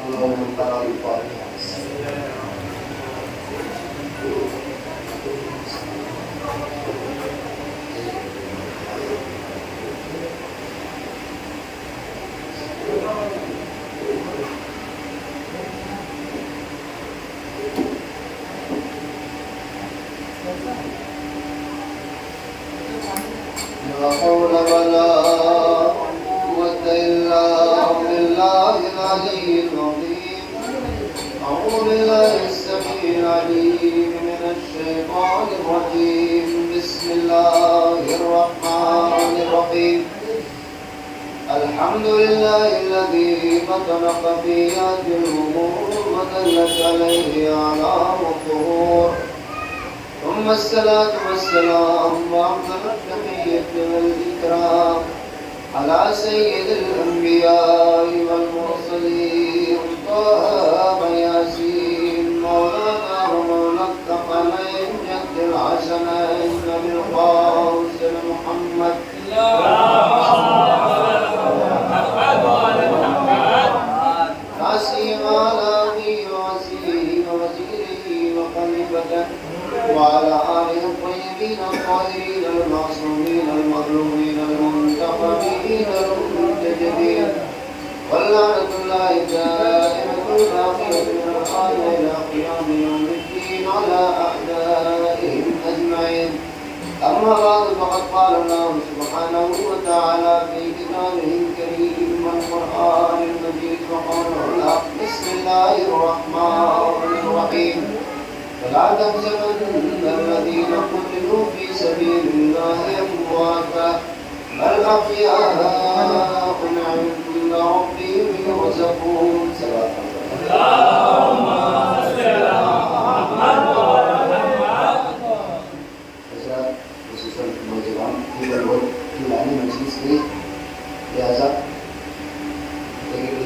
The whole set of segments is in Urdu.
اللهم قرأ الفاتحة. لا حول ولا قوة إلا بالله العلي العظيم. أعوذ بالله السميع العليم من الشيطان الرجيم. بسم الله الرحمن الرحيم. الحمد لله الذي بطن خفيات الأمور ودلت عليه أعلام الظهور، ثم الصلاة والسلام وأفضل التحية والإكرام على سيد الأنبياء والمرسلين طه وياسين مولانا ومولى الثقلين جد الحسنين نبي القاسم محمد ناسي على أبيه ووسيله ووزيره وخليفته وعلى آله الطيبين الطاهرين المعصومين المظلومين المنتقمين المنتجبين، واللعنة الله دائمة باقية من الآن إلى قيام يوم الدين على أعدائهم أجمعين. أما بعد، فقد قال الله سبحانه وتعالى في كتابه الكريم والقرآن المجيد وقوله الحق. بسم الله الرحمن الرحيم. فلا تحسبن الذين قتلوا في سبيل الله أمواتا بل أحياء عند ربهم يرزقون. اللهم صل على محمد. خصوصاً نوجوان کی مجلس کی لہٰذا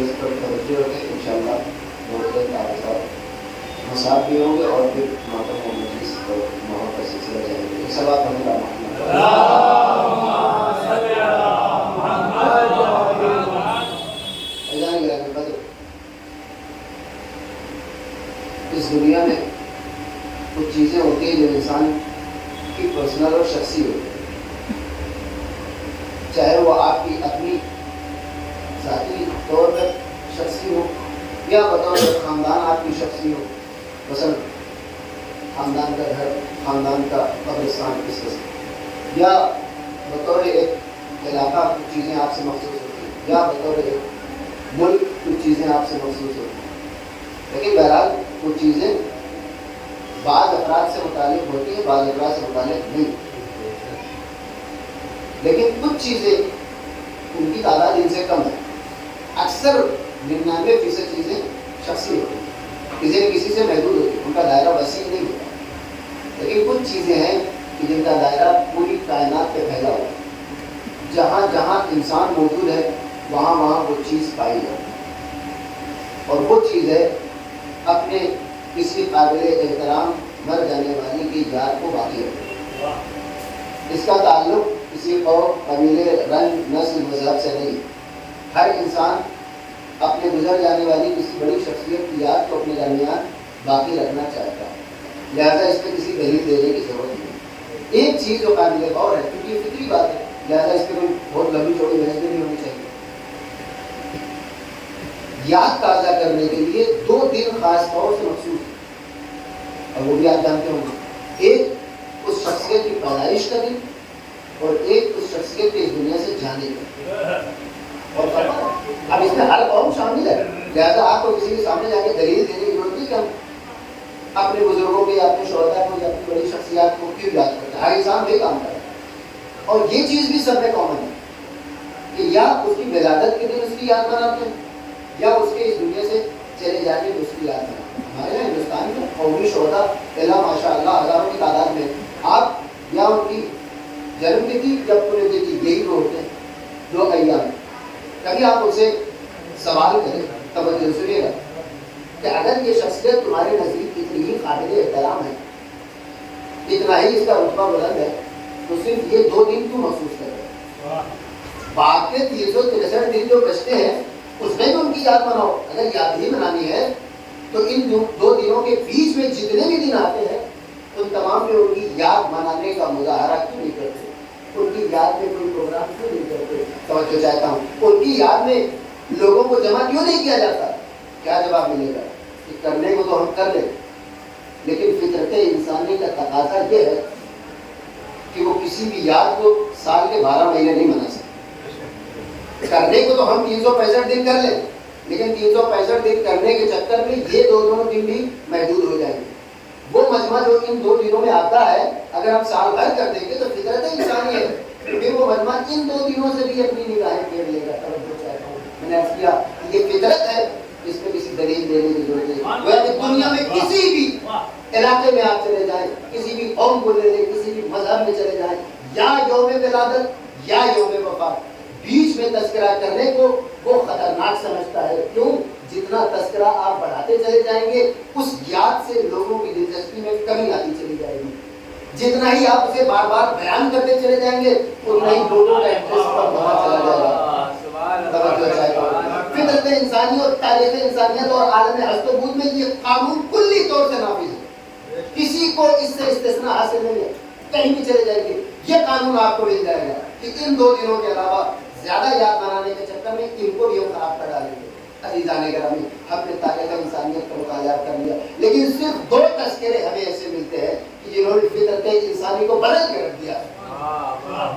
اس پر توجہ رکھیں. انشاءاللہ بہت جلد آپ صاحب مساف بھی ہوں گے اور پھر ماتم و مجلس اور محبت کا سلسلہ جائے گا. ایک سوال ہمیں اس دنیا میں کچھ چیزیں ہوتی ہیں جو انسان کی پرسنل اور شخصی ہوتی ہے، چاہے وہ آپ کی اپنی ذاتی طور پر شخصی ہو یا بطور خاندان آپ کی شخصی ہو. مثلا خاندان کا گھر، خاندان کا قبرستان کس قسم، یا بطور ایک علاقہ کچھ چیزیں آپ سے مخصوص ہوتی ہیں، یا بطور ایک ملک کچھ چیزیں آپ سے مخصوص ہوتی ہیں. لیکن بہرحال کچھ چیزیں بعض افراد سے متعلق ہوتی ہیں، بعض افراد سے متعلق نہیں. لیکن کچھ چیزیں ان کی تعداد ان سے کم ہے. اکثر 99% چیزیں شخصی ہوتی ہیں، کسی نہ کسی سے محدود ہوتی ہے، ان کا دائرہ وسیع نہیں ہوتا. لیکن کچھ چیزیں ہیں کہ جن کا دائرہ پوری کائنات پہ پھیلا ہوا ہے. جہاں جہاں انسان موجود ہے وہاں وہاں وہ چیز پائی جاتی ہے، اور وہ چیز ہے اپنے کسی قابل احترام مر جانے والی کی یاد کو باقی رکھے. اس کا تعلق کسی قوم، قبیلے، رنگ، نسل، مذہب سے نہیں. ہر انسان اپنے گزر جانے والی کسی بڑی شخصیت کی یاد کو اپنے درمیان باقی رکھنا چاہتا ہے. لہٰذا اس پہ کسی دلیل دینے کی ضرورت نہیں. ایک چیز جو قابل غور ہے، کیونکہ یہ فطری بات ہے، لہٰذا اس پہ کوئی بہت لمبی چوڑی بحث بھی نہیں ہونی چاہیے. یاد تازہ کرنے کے لیے 2 دن خاص طور سے مخصوص ہے، اور وہ بھی آپ جانتے ہوں گے. ایک اس شخصیت کی پیدائش کا دن، اور ایک اس شخصیت کے اس دنیا سے جانے کا. اور اب اس میں ہر قوم شامل ہے، لہٰذا آپ کو کسی کے سامنے جا کے دلیل دینے کی ضرورت نہیں کہ ہم اپنے بزرگوں کو یا اپنے شہداء کو یا اپنی بڑی شخصیات کو کیوں یاد کرتے ہیں. ہر انسان بھی کام کرتا ہے. اور یہ چیز بھی سب میں کامن ہے کہ یا اس کی ولادت کے دن اس کی یاد مناتے ہیں، یا اس کے اس دنیا سے چلے جانے میں اس کی یاد مناتے ہیں. ہمارے یہاں ہندوستان میں قومی شہداء ماشاء اللہ ہزاروں کی تعداد میں. آپ یا ان کی جنم تتھی یا پنیہ تتھی یہی دو ہوتے ہیں، 2 ایام. کبھی آپ ان سے سوال کریں، توجہ سنیے گا، کہ اگر یہ شخصیت تمہارے نزدیک اتنی ہی قابل احترام ہے، اتنا ہی اس کا رتبہ بلند ہے، تو صرف یہ 2 دن کیوں محسوس کر رہے ہیں؟ باقی 363 دن جو بچتے ہیں اس میں تو ان کی یاد مناؤ. اگر یاد ہی منانی ہے تو ان 2 دنوں کے بیچ میں جتنے بھی دن آتے ہیں ان تمام میں ان کی یاد منانے کا مظاہرہ کیوں نہیں کرتے؟ ان کی یاد میں کوئی پروگرام کیوں نہیں کرتے؟ توجہ چاہتا ہوں. ان کی یاد میں لوگوں کو جمع کیوں نہیں کیا جاتا؟ کیا جواب ملے گا کہ کرنے کو تو ہم کر لیں، لیکن فطرت انسانی کا تقاضا یہ ہے کہ وہ کسی بھی یاد کو سال کے 12 مہینے نہیں منا سکتے. کرنے کو تو ہم 365 دن کر لیں، لیکن 365 دن کرنے کے چکر میں یہ 2 دن بھی محدود ہو جائیں گے. وہ مجمع جو ان 2 دنوں میں آتا ہے اگر ہم سال بھر کر دیں گے تو فطرت انسانی ہے پھر وہ مجمع ان 2 دنوں سے بھی اپنی نگاہیں پھیر لے گا. میں نے عرض کیا یہ فطرت ہے، اس میں کسی دلیل دینے کی ضرورت نہیں. دنیا میں کسی بھی علاقے میں آپ چلے جائیں، کسی بھی قوم کو لے لیں، کسی بھی مذہب میں چلے جائیں، یا یوم ولادت یا یوم وفات، بیچ میں تذکرہ کرنے کو وہ خطرناک سمجھتا ہے. کیوں؟ جتنا تذکرہ آپ بڑھاتے چلے جائیں گے اس یاد سے لوگوں کی دلچسپی میں کمی آتی چلی جائے گی. جتنا ہی آپ اسے بار بار بیان کرتے چلے جائیں گے اتنا ہی لوگوں کا انٹرسٹ کم ہوتا چلا جائے گا. فطرت انسانی اور تاریخ انسانیت اور عالم ہست و بود میں یہ قانون کلی طور سے نافذ ہے. کسی کو اس سے استثناء حاصل نہیں ہے. کہیں بھی چلے جائیں گے یہ قانون آپ کو مل جائے گا کہ ان 2 دنوں کے علاوہ زیادہ یاد بنانے کے چکر میں ان کو بھی ہم خراب کر ڈالیں گے. عزیزان گرامی، ہم نے تاریخ انسانیت کا مطالعہ کر لیا، لیکن صرف 2 تذکرے ہمیں ایسے ملتے ہیں کہ جنہوں نے فطرت انسانی کو بدل کے رکھ دیا.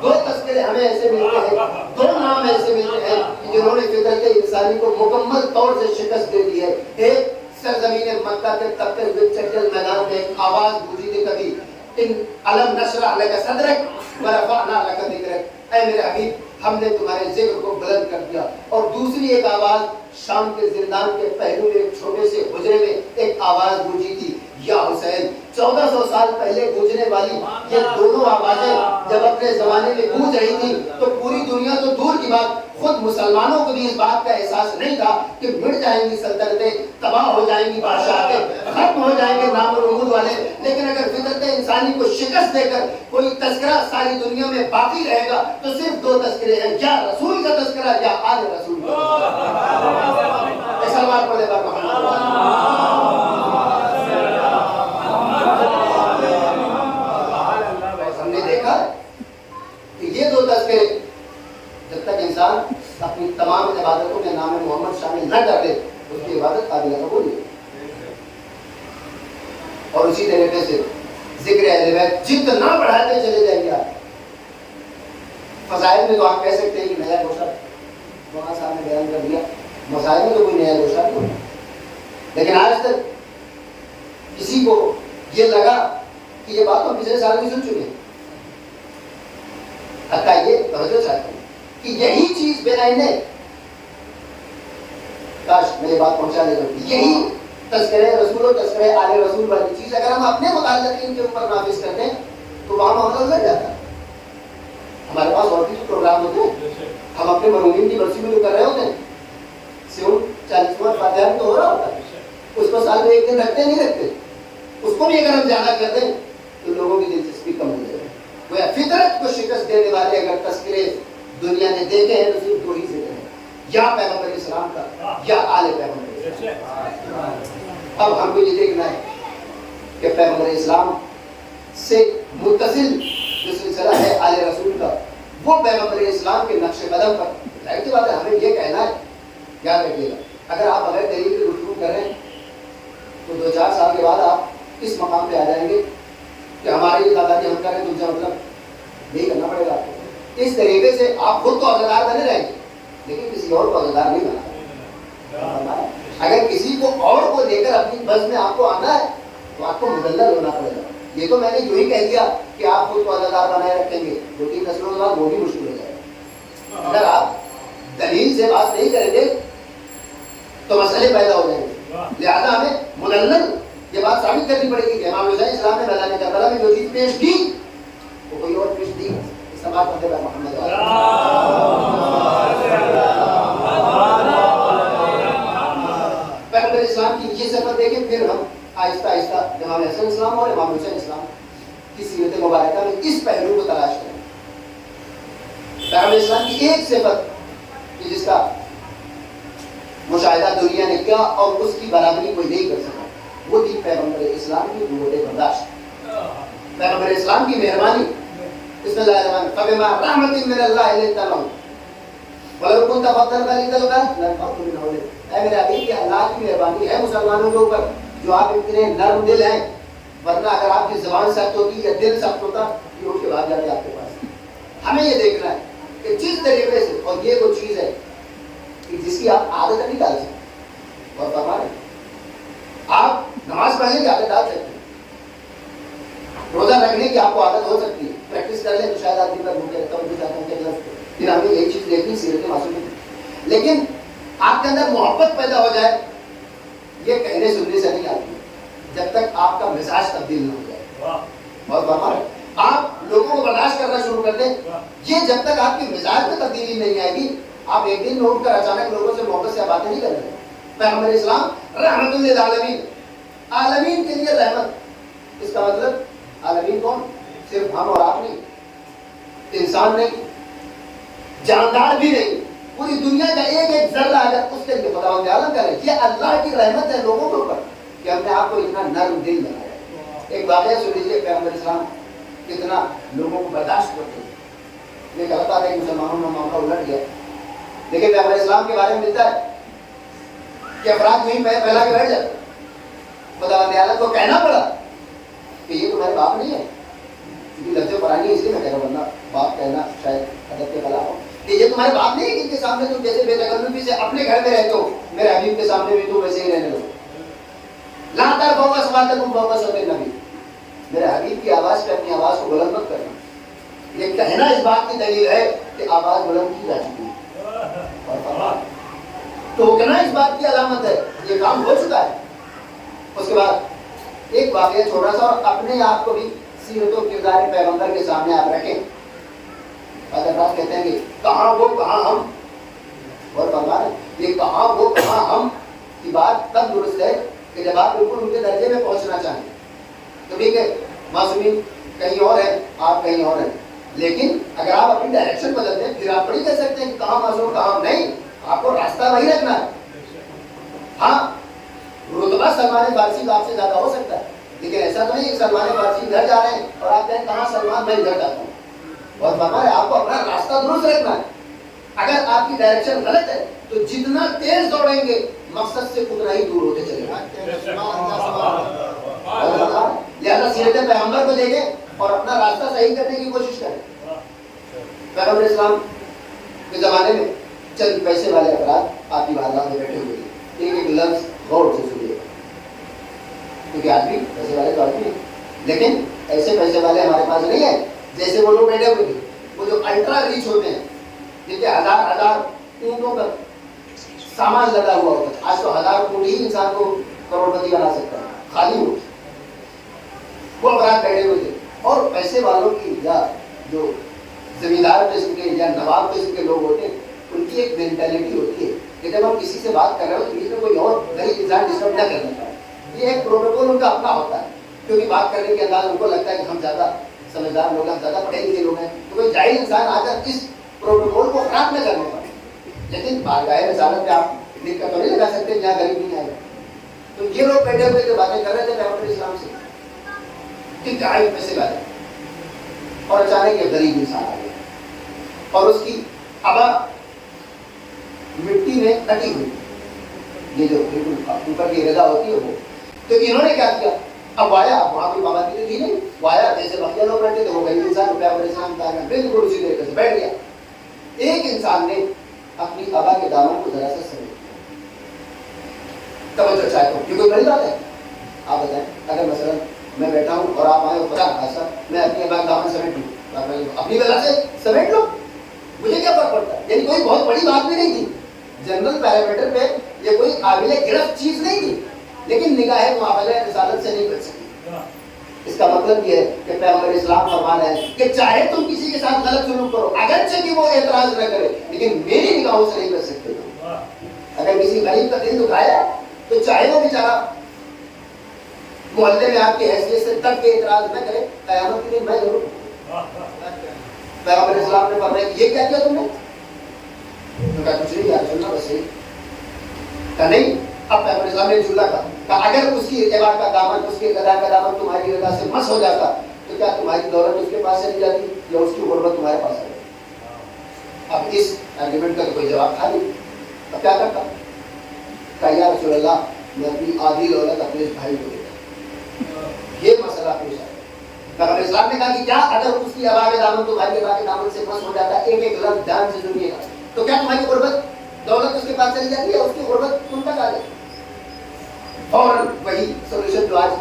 2 تذکرے ہمیں ایسے ملتے ہیں، 2 نام ایسے ملتے ہیں کہ جنہوں نے فطرت انسانی کو مکمل طور سے شکست دے دی ہے. ایک سرزمین مکہ کے تپتے ہوئے چٹل میدان میں ایک آواز گونجی تھی کبھی، ان علم نشرح لک صدرک ورفعنا لک ذکرک، اے میرے حبیب ہم نے تمہارے ذکر کو بلند کر دیا. اور دوسری ایک آواز شام کے زندان کے پہلو میں ایک چھوٹے سے حجرے میں ایک آواز گونجی تھی، یا حسین. 1400 سال پہلے گونجنے والی یہ دونوں آوازیں جب اپنے زمانے میں گونج رہی تھی تو پوری دنیا تو دور کی بات خود مسلمانوں کو بھی اس بات کا احساس نہیں تھا کہ مٹ جائیں گی سلطنتیں، تباہ ہو جائیں گی بادشاہتیں، ختم ہو جائیں گے نام و نمود والے. لیکن اگر فطرت انسانی کو شکست دے کر کوئی تذکرہ ساری دنیا میں باقی رہے گا تو صرف 2 تذکرے ہیں، یا رسول کا تذکرہ یا آل رسول کا تذکرہ. سلوات پڑھے بار ہم نے دیکھا کہ یہ 2 تذکرے جب تک انسان اپنی تمام عبادتوں میں نام محمد شامل نہ کر لے اس کی عبادت قابل قبول نہیں. اور اسی طریقے سے ذکر اہل بیت جتنا بڑھاتے چلے جائیں گے آپ فضائل میں تو آپ کہہ سکتے ہیں کہ نیا گوشہ وہاں صاحب نے بیان کر دیا، مسائل میں تو کوئی نیا گوشہ نہیں. لیکن آج تک کسی کو یہ لگا کہ یہ بات تو پچھلے سال بھی سن چکے ہیں. حتیٰ یہ توجہ چاہتے ہیں کہ یہی چیز بے عین ہے، کاش میں یہ بات پہنچا دے دوں، یہی تذکرہ رسول و تذکرہ آل رسول والی چیز اگر ہم اپنے متعلقین کے اوپر نافذ کرتے ہیں تو وہاں معاملہ لگ جاتا ہے. ہمارے پاس اور بھی جو پروگرام ہوتے ہیں، ہم اپنے مرحومین کی برسی میں جو کر رہے ہوتے ہیں، 40واں فاتحہ تو ہو رہا ہوتا ہے، اس کو سال میں 1 دن رکھتے نہیں رکھتے، اس کو بھی اگر ہم زیادہ کر دیں تو لوگوں کی دلچسپی کم ہو جائے گی. فطرت کو شکست دینے والے اگر تذکرے دنیا نے دیکھے ہیں تو صرف 2 ہی ذکر ہیں، یا پیغمبر اسلام کا یا آل پیغمبر اسلام. اب ہم کو یہ دیکھنا ہے کہ پیغمبر اسلام سے متصل جو سلسلہ ہے آل رسول کا، وہ پیغمبر اسلام کے نقش قدم پر ظاہر سی بات ہے ہمیں یہ کہنا ہے. یاد رکھیے گا اگر آپ بغیر دلیل کی گفتگو کر رہے ہیں تو 2-4 سال کے بعد آپ اس مقام پہ آ جائیں گے کہ ہمارے لیے دادا جی ہم کریں تم سے مطلب یہی کرنا پڑے گا آپ کو. اس طریقے سے آپ خود تو عزادار بنے رہیں گے لیکن کسی اور کو عزادار نہیں بنا. اگر کسی کو اور کو لے کر اپنی بس میں آپ کو آنا ہے تو آپ کو مدلل ہونا پڑے گا. یہ تو میں نے جو ہی کہہ دیا کہ آپ خود کو عزادار بنائے رکھیں گے 2-3 نسلوں کے بعد وہ بھی مشکل ہو جائے گا. اگر آپ دلیل سے بات نہیں کریں گے تو مسئلے پیدا ہو جائیں گے. لہٰذا ہمیں مدلل یہ بات ثابت کرنی پڑے گی کہ امام حسین اسلام نے میدان کربلا میں جو چیز پیش کی وہ کوئی اور پیش دی. سماعت کرتے ہوئے محمد پیغمبر اسلام کی یہ صفت دیکھیں پھر ہم آہستہ آہستہ امام حسن اسلام اور امام حسین اسلام کی سیرت مبارکہ میں اس پہلو کو تلاش کریں. پیغمبر اسلام کی ایک صفت کہ جس کا مشاہدہ دنیا نے کیا اور اس کی برابری کوئی نہیں کر سکا. وہ تھی پیغمبر اسلام کی قوت برداشت, پیغمبر اسلام کی مہربانی. بسم اللہ الرحمن الرحیم. فبما رحمت من اللہ لنت لهم ولو كنت فظا غليظ القلب لانفضوا من حولك. اے میرے حبیب کہ اللہ کی مہربانی ہے مسلمانوں کے اوپر جو آپ اتنے نرم دل ہیں, ورنہ اگر آپ کی زبان سخت ہوتی یا دل سخت ہوتا یہ اٹھ کے بھاگ جاتے آپ کے پاس. ہمیں یہ دیکھنا ہے کہ جس طریقے سے, اور یہ وہ چیز ہے کہ جس کی آپ عادت نہیں ڈال سکتے, اور فرما رہے آپ نماز پڑھنے کی عادت ڈال سکتے ہیں, روزہ رکھنے کی آپ کو عادت ہو سکتی ہے, پریکٹس کر لیں تو شاید آپ دن بھر بھوکے رہتا ہوں. پھر ہمیں یہی چیز دیکھنی سیرت معصوم ہے. لیکن آپ کے اندر محبت پیدا ہو جائے, یہ کہنے سننے سے نہیں آتی جب تک آپ کا مزاج تبدیل نہ ہو جائے. اور فرما رہے آپ لوگوں کو برداشت کرنا شروع کر دیں, یہ جب تک آپ کے مزاج میں تبدیلی نہیں آئے گی, آپ ایک دن میں اٹھ کر اچانک لوگوں سے محبت سے باتیں نہیں کر رہے. پیغمبر اسلام رحمت للعالمین, عالمین کے لیے رحمت. اس کا مطلب عالمین کون؟ صرف ہم اور آپ نہیں, انسان نہیں, جاندار بھی نہیں, پوری دنیا کا ایک ایک ذرہ اگر اس کے لیے خداوند عالم کرے. یہ اللہ کی رحمت ہے لوگوں کے اوپر کہ ہم نے آپ کو اتنا نرم دل بنایا. ایک واقعہ سن لیجیے, پیغمبر اسلام کتنا لوگوں کو برداشت کرتے ہیں. یہ غلط آتا ہے کہ مسلمانوں میں معاملہ الٹ گیا. لیکن پیغمبر اسلام کے بارے میں ملتا ہے کہ افراد یہیں پھیلا کے بیٹھ جاتے. خداوند عالم کو کہنا پڑا کہ یہ تمہارے باپ نہیں ہے, کیونکہ لفظ قرآنی ہے اس لیے میں کہہ رہا ہوں, ورنہ باپ کہنا شاید ادب کے خلاف ہو. کہ یہ تمہارے باپ نہیں ہے کہ ان کے سامنے تم جیسے بے تکلفی سے اپنے گھر میں رہتے ہو, میرے حبیب کے سامنے بھی تم ویسے ہی رہنے لگو. لا ترفعوا اصواتکم فوق صوت النبی, میرے حبیب کی آواز پہ اپنی آواز کو بلند مت کرنا. یہ کہنا اس بات کی دلیل ہے کہ آواز بلند کی جا چکی ہے, اور ٹوکنا اس بات کی علامت ہے یہ کام ہو چکا ہے. اس کے بعد ایک واقعہ چھوٹا سا, اور اپنے آپ کو بھی سیرت و کردار پیغمبر کے سامنے آپ رکھیں. اگر بات کہتے ہیں کہ کہاں وہ کہاں ہم, اور فرما رہے یہ کہاں وہ کہاں ہم کی بات تب درست ہے کہ جب آپ بالکل ان کے درجے میں پہنچنا چاہیں. تو ٹھیک ہے, معصومین کہیں اور ہیں, آپ کہیں اور ہیں, لیکن اگر آپ اپنی ڈائریکشن بدل دیں پھر آپ بڑی کہہ سکتے ہیں کہ کہاں معصوم کہاں نہیں. آپ کو راستہ وہی رکھنا ہے. ہاں رتبہ سلمان فارسی کا آپ سے زیادہ ہو سکتا ہے, لیکن ایسا تو نہیں کہ سلمان فارسی گھر جا رہے ہیں اور آپ کہیں کہاں سلمان, میں گھر جاتا ہوں. اور فرما رہے آپ کو اپنا راستہ درست رکھنا ہے. اگر آپ کی ڈائریکشن غلط ہے تو جتنا تیز دوڑیں گے مقصد سے اتنا ہی دور ہوتے چلے گا. لہذا سیرت پیغمبر کو دیکھیں اور اپنا راستہ صحیح کرنے کی کوشش کریں. پیغمبر اسلام کے زمانے میں چند پیسے والے افراد آپ کی بارگاہ میں بیٹھے ہوئے تھے. ایک ایک لفظ غور سے سنیے, کیونکہ آج بھی پیسے والے تو آدمی ہیں, لیکن ایسے پیسے والے ہمارے پاس نہیں ہیں جیسے وہ لوگ بیٹھے ہوئے تھے. وہ جو الٹرا ریچ ہوتے ہیں جن کے ہزار ہزار اونٹوں کا سامان لگا ہوا ہوتا ہے. آج تو ہزار اونٹ ہی انسان کو کروڑ پتی بنا سکتا ہے, خالی اونٹ. وہ افراد بیٹھے ہوئے تھے, اور پیسے والوں کی یا جو زمیندار قسم کے یا نواب قسم کے لوگ ہوتے ہیں ان کی ایک مینٹیلٹی ہوتی ہے کہ جب ہم کسی سے بات کر رہے ہو تو بیچ میں کوئی اور غریب انسان ڈسٹرب نہ کرنا چاہے. یہ ایک پروٹوکول ان کا اپنا ہوتا ہے, کیونکہ بات کرنے کے انداز ان کو لگتا ہے کہ ہم زیادہ سمجھدار لوگ ہیں, ہم زیادہ پڑھے لکھے لوگ ہیں, تو کوئی جاہل انسان آ کر اس پروٹوکول کو خراب نہ کرنے پائے. لیکن بارگاہ رسالت پہ آپ لکھ کر تو نہیں لگا سکتے جہاں غریب نہیں آئے گا. تو یہ لوگ بیٹھے ہوئے جو باتیں کر رہے تھے پیغمبر اسلام سے کہ گائے پیسے لائے, اور اچانک یہ غریب انسان آ گیا اور اس کی ابا مٹی میں کٹی ہوئی, یہ جو اوپر کی رضا ہوتی ہے وہ. تو انہوں نے کیا کیا, اب آیا, وہاں کوئی پابندی تو تھی نہیں, وہ آیا جیسے بقیہ لوگ بیٹھے تھے, وہ غریب انسان پیغمبر اسلام کا بالکل اسی طریقے سے بیٹھ گیا. ایک انسان نے اپنی ابا کے دامن کو ذرا سا سمیٹ توجہ چاہتا ہوں, یہ کوئی بڑی بات ہے؟ آپ بتائیں, اگر مثلا میں بیٹھا ہوں اور آپ آئے ہو خدا خاصا میں اپنی ابا کا دامن سمیٹ لوں, اپنی وجہ سے سمیٹ لو, مجھے کیا فرق پڑتا ہے؟ یعنی کوئی بہت بڑی بات بھی نہیں تھی, جنرل پیرامیٹر پہ یہ کوئی قابل گرفت چیز نہیں تھی, لیکن نگاہ معاملہ رسالت سے نہیں بچ سکی. اس کا مطلب یہ ہے کہ پیغمبر اسلام فرما رہے ہیں کہ چاہے تم کسی کے ساتھ غلط سلوک کرو, اگرچہ کہ وہ اعتراض نہ کرے, لیکن میری نگاہوں سے نہیں بچ سکتے. اگر کسی غریب کا دل دکھایا تو چاہے وہ بیچارہ محلے میں آپ کی حیثیت سے تب کے اعتراض نہ کرے, قیامت کے دن میں ضرور. پیغمبر اسلام نے فرمایا کہ یہ کیا کیا تم نے؟ کہا کچھ نہیں, یا رسول اللہ بس یہی. کہا نہیں. اب پیغمبر اسلام نے جملہ کہا اگر اس کی اتباع کا دامن, اس کے قضا کا دامن تمہاری رضا سے مس ہو جاتا تو کیا تمہاری دولت اس کے پاس چلی جاتی یا اس کی غربت تمہارے پاس آ جاتی؟ اب اس آرگیومنٹ کا تو کوئی جواب تھا نہیں. اب کیا کرتا؟ کہا یا رسول اللہ میں اپنی آدھی دولت اپنے بھائی کو دیتا. یہ مسئلہ پیش آیا. پیغمبر اسلام نے کہا کہ کیا اگر اس کی ابا کے دامن تمہاری ابا کے دامن سے مس ہو جاتا, ایک ایک لفظ دھیان سے سنیے گا, تو کیا تمہاری غربت دولت اس کے پاس چلی جاتی ہے یا اس کی غربت تم تک آ جاتی؟ فوراً وہی سولوشن جو آج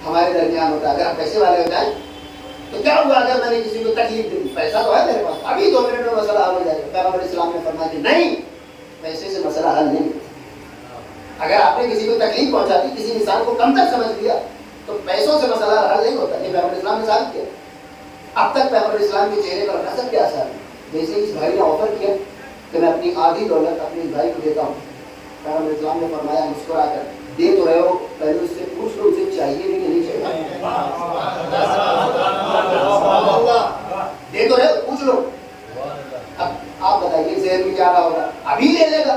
ہمارے درمیان ہوتا ہے. اگر ہم پیسے والے ہو جائیں تو کیا ہوا اگر میں نے کسی کو تکلیف دی, پیسہ تو ہے میرے پاس, ابھی 2 منٹ میں مسئلہ حل ہو جائے گا. پیغمبر اسلام نے فرمایا کہ نہیں, پیسے سے مسئلہ حل نہیں. اگر آپ نے کسی کو تکلیف پہنچا دی, کسی انسان کو کم تک سمجھ لیا, تو پیسوں سے مسئلہ حل نہیں ہوتا. یہ پیغمبر اسلام نے ثابت کیا. اب تک پیغمبر اسلام کے چہرے پر نظر کیا اثر ہے. جیسے اس بھائی نے آفر کیا کہ میں اپنی آدھی دولت اپنے بھائی کو دیتا ہوں, پیغمبر اسلام نے فرمایا مسکرا کر, دے تو رہے ہو, پہلے اس سے پوچھ لو اسے چاہیے بھی کہ نہیں چاہیے. دے تو رہے ہو, پوچھ لو. اب آپ بتائیے ذہن میں کیا رہا ہوگا؟ ابھی لے لے گا.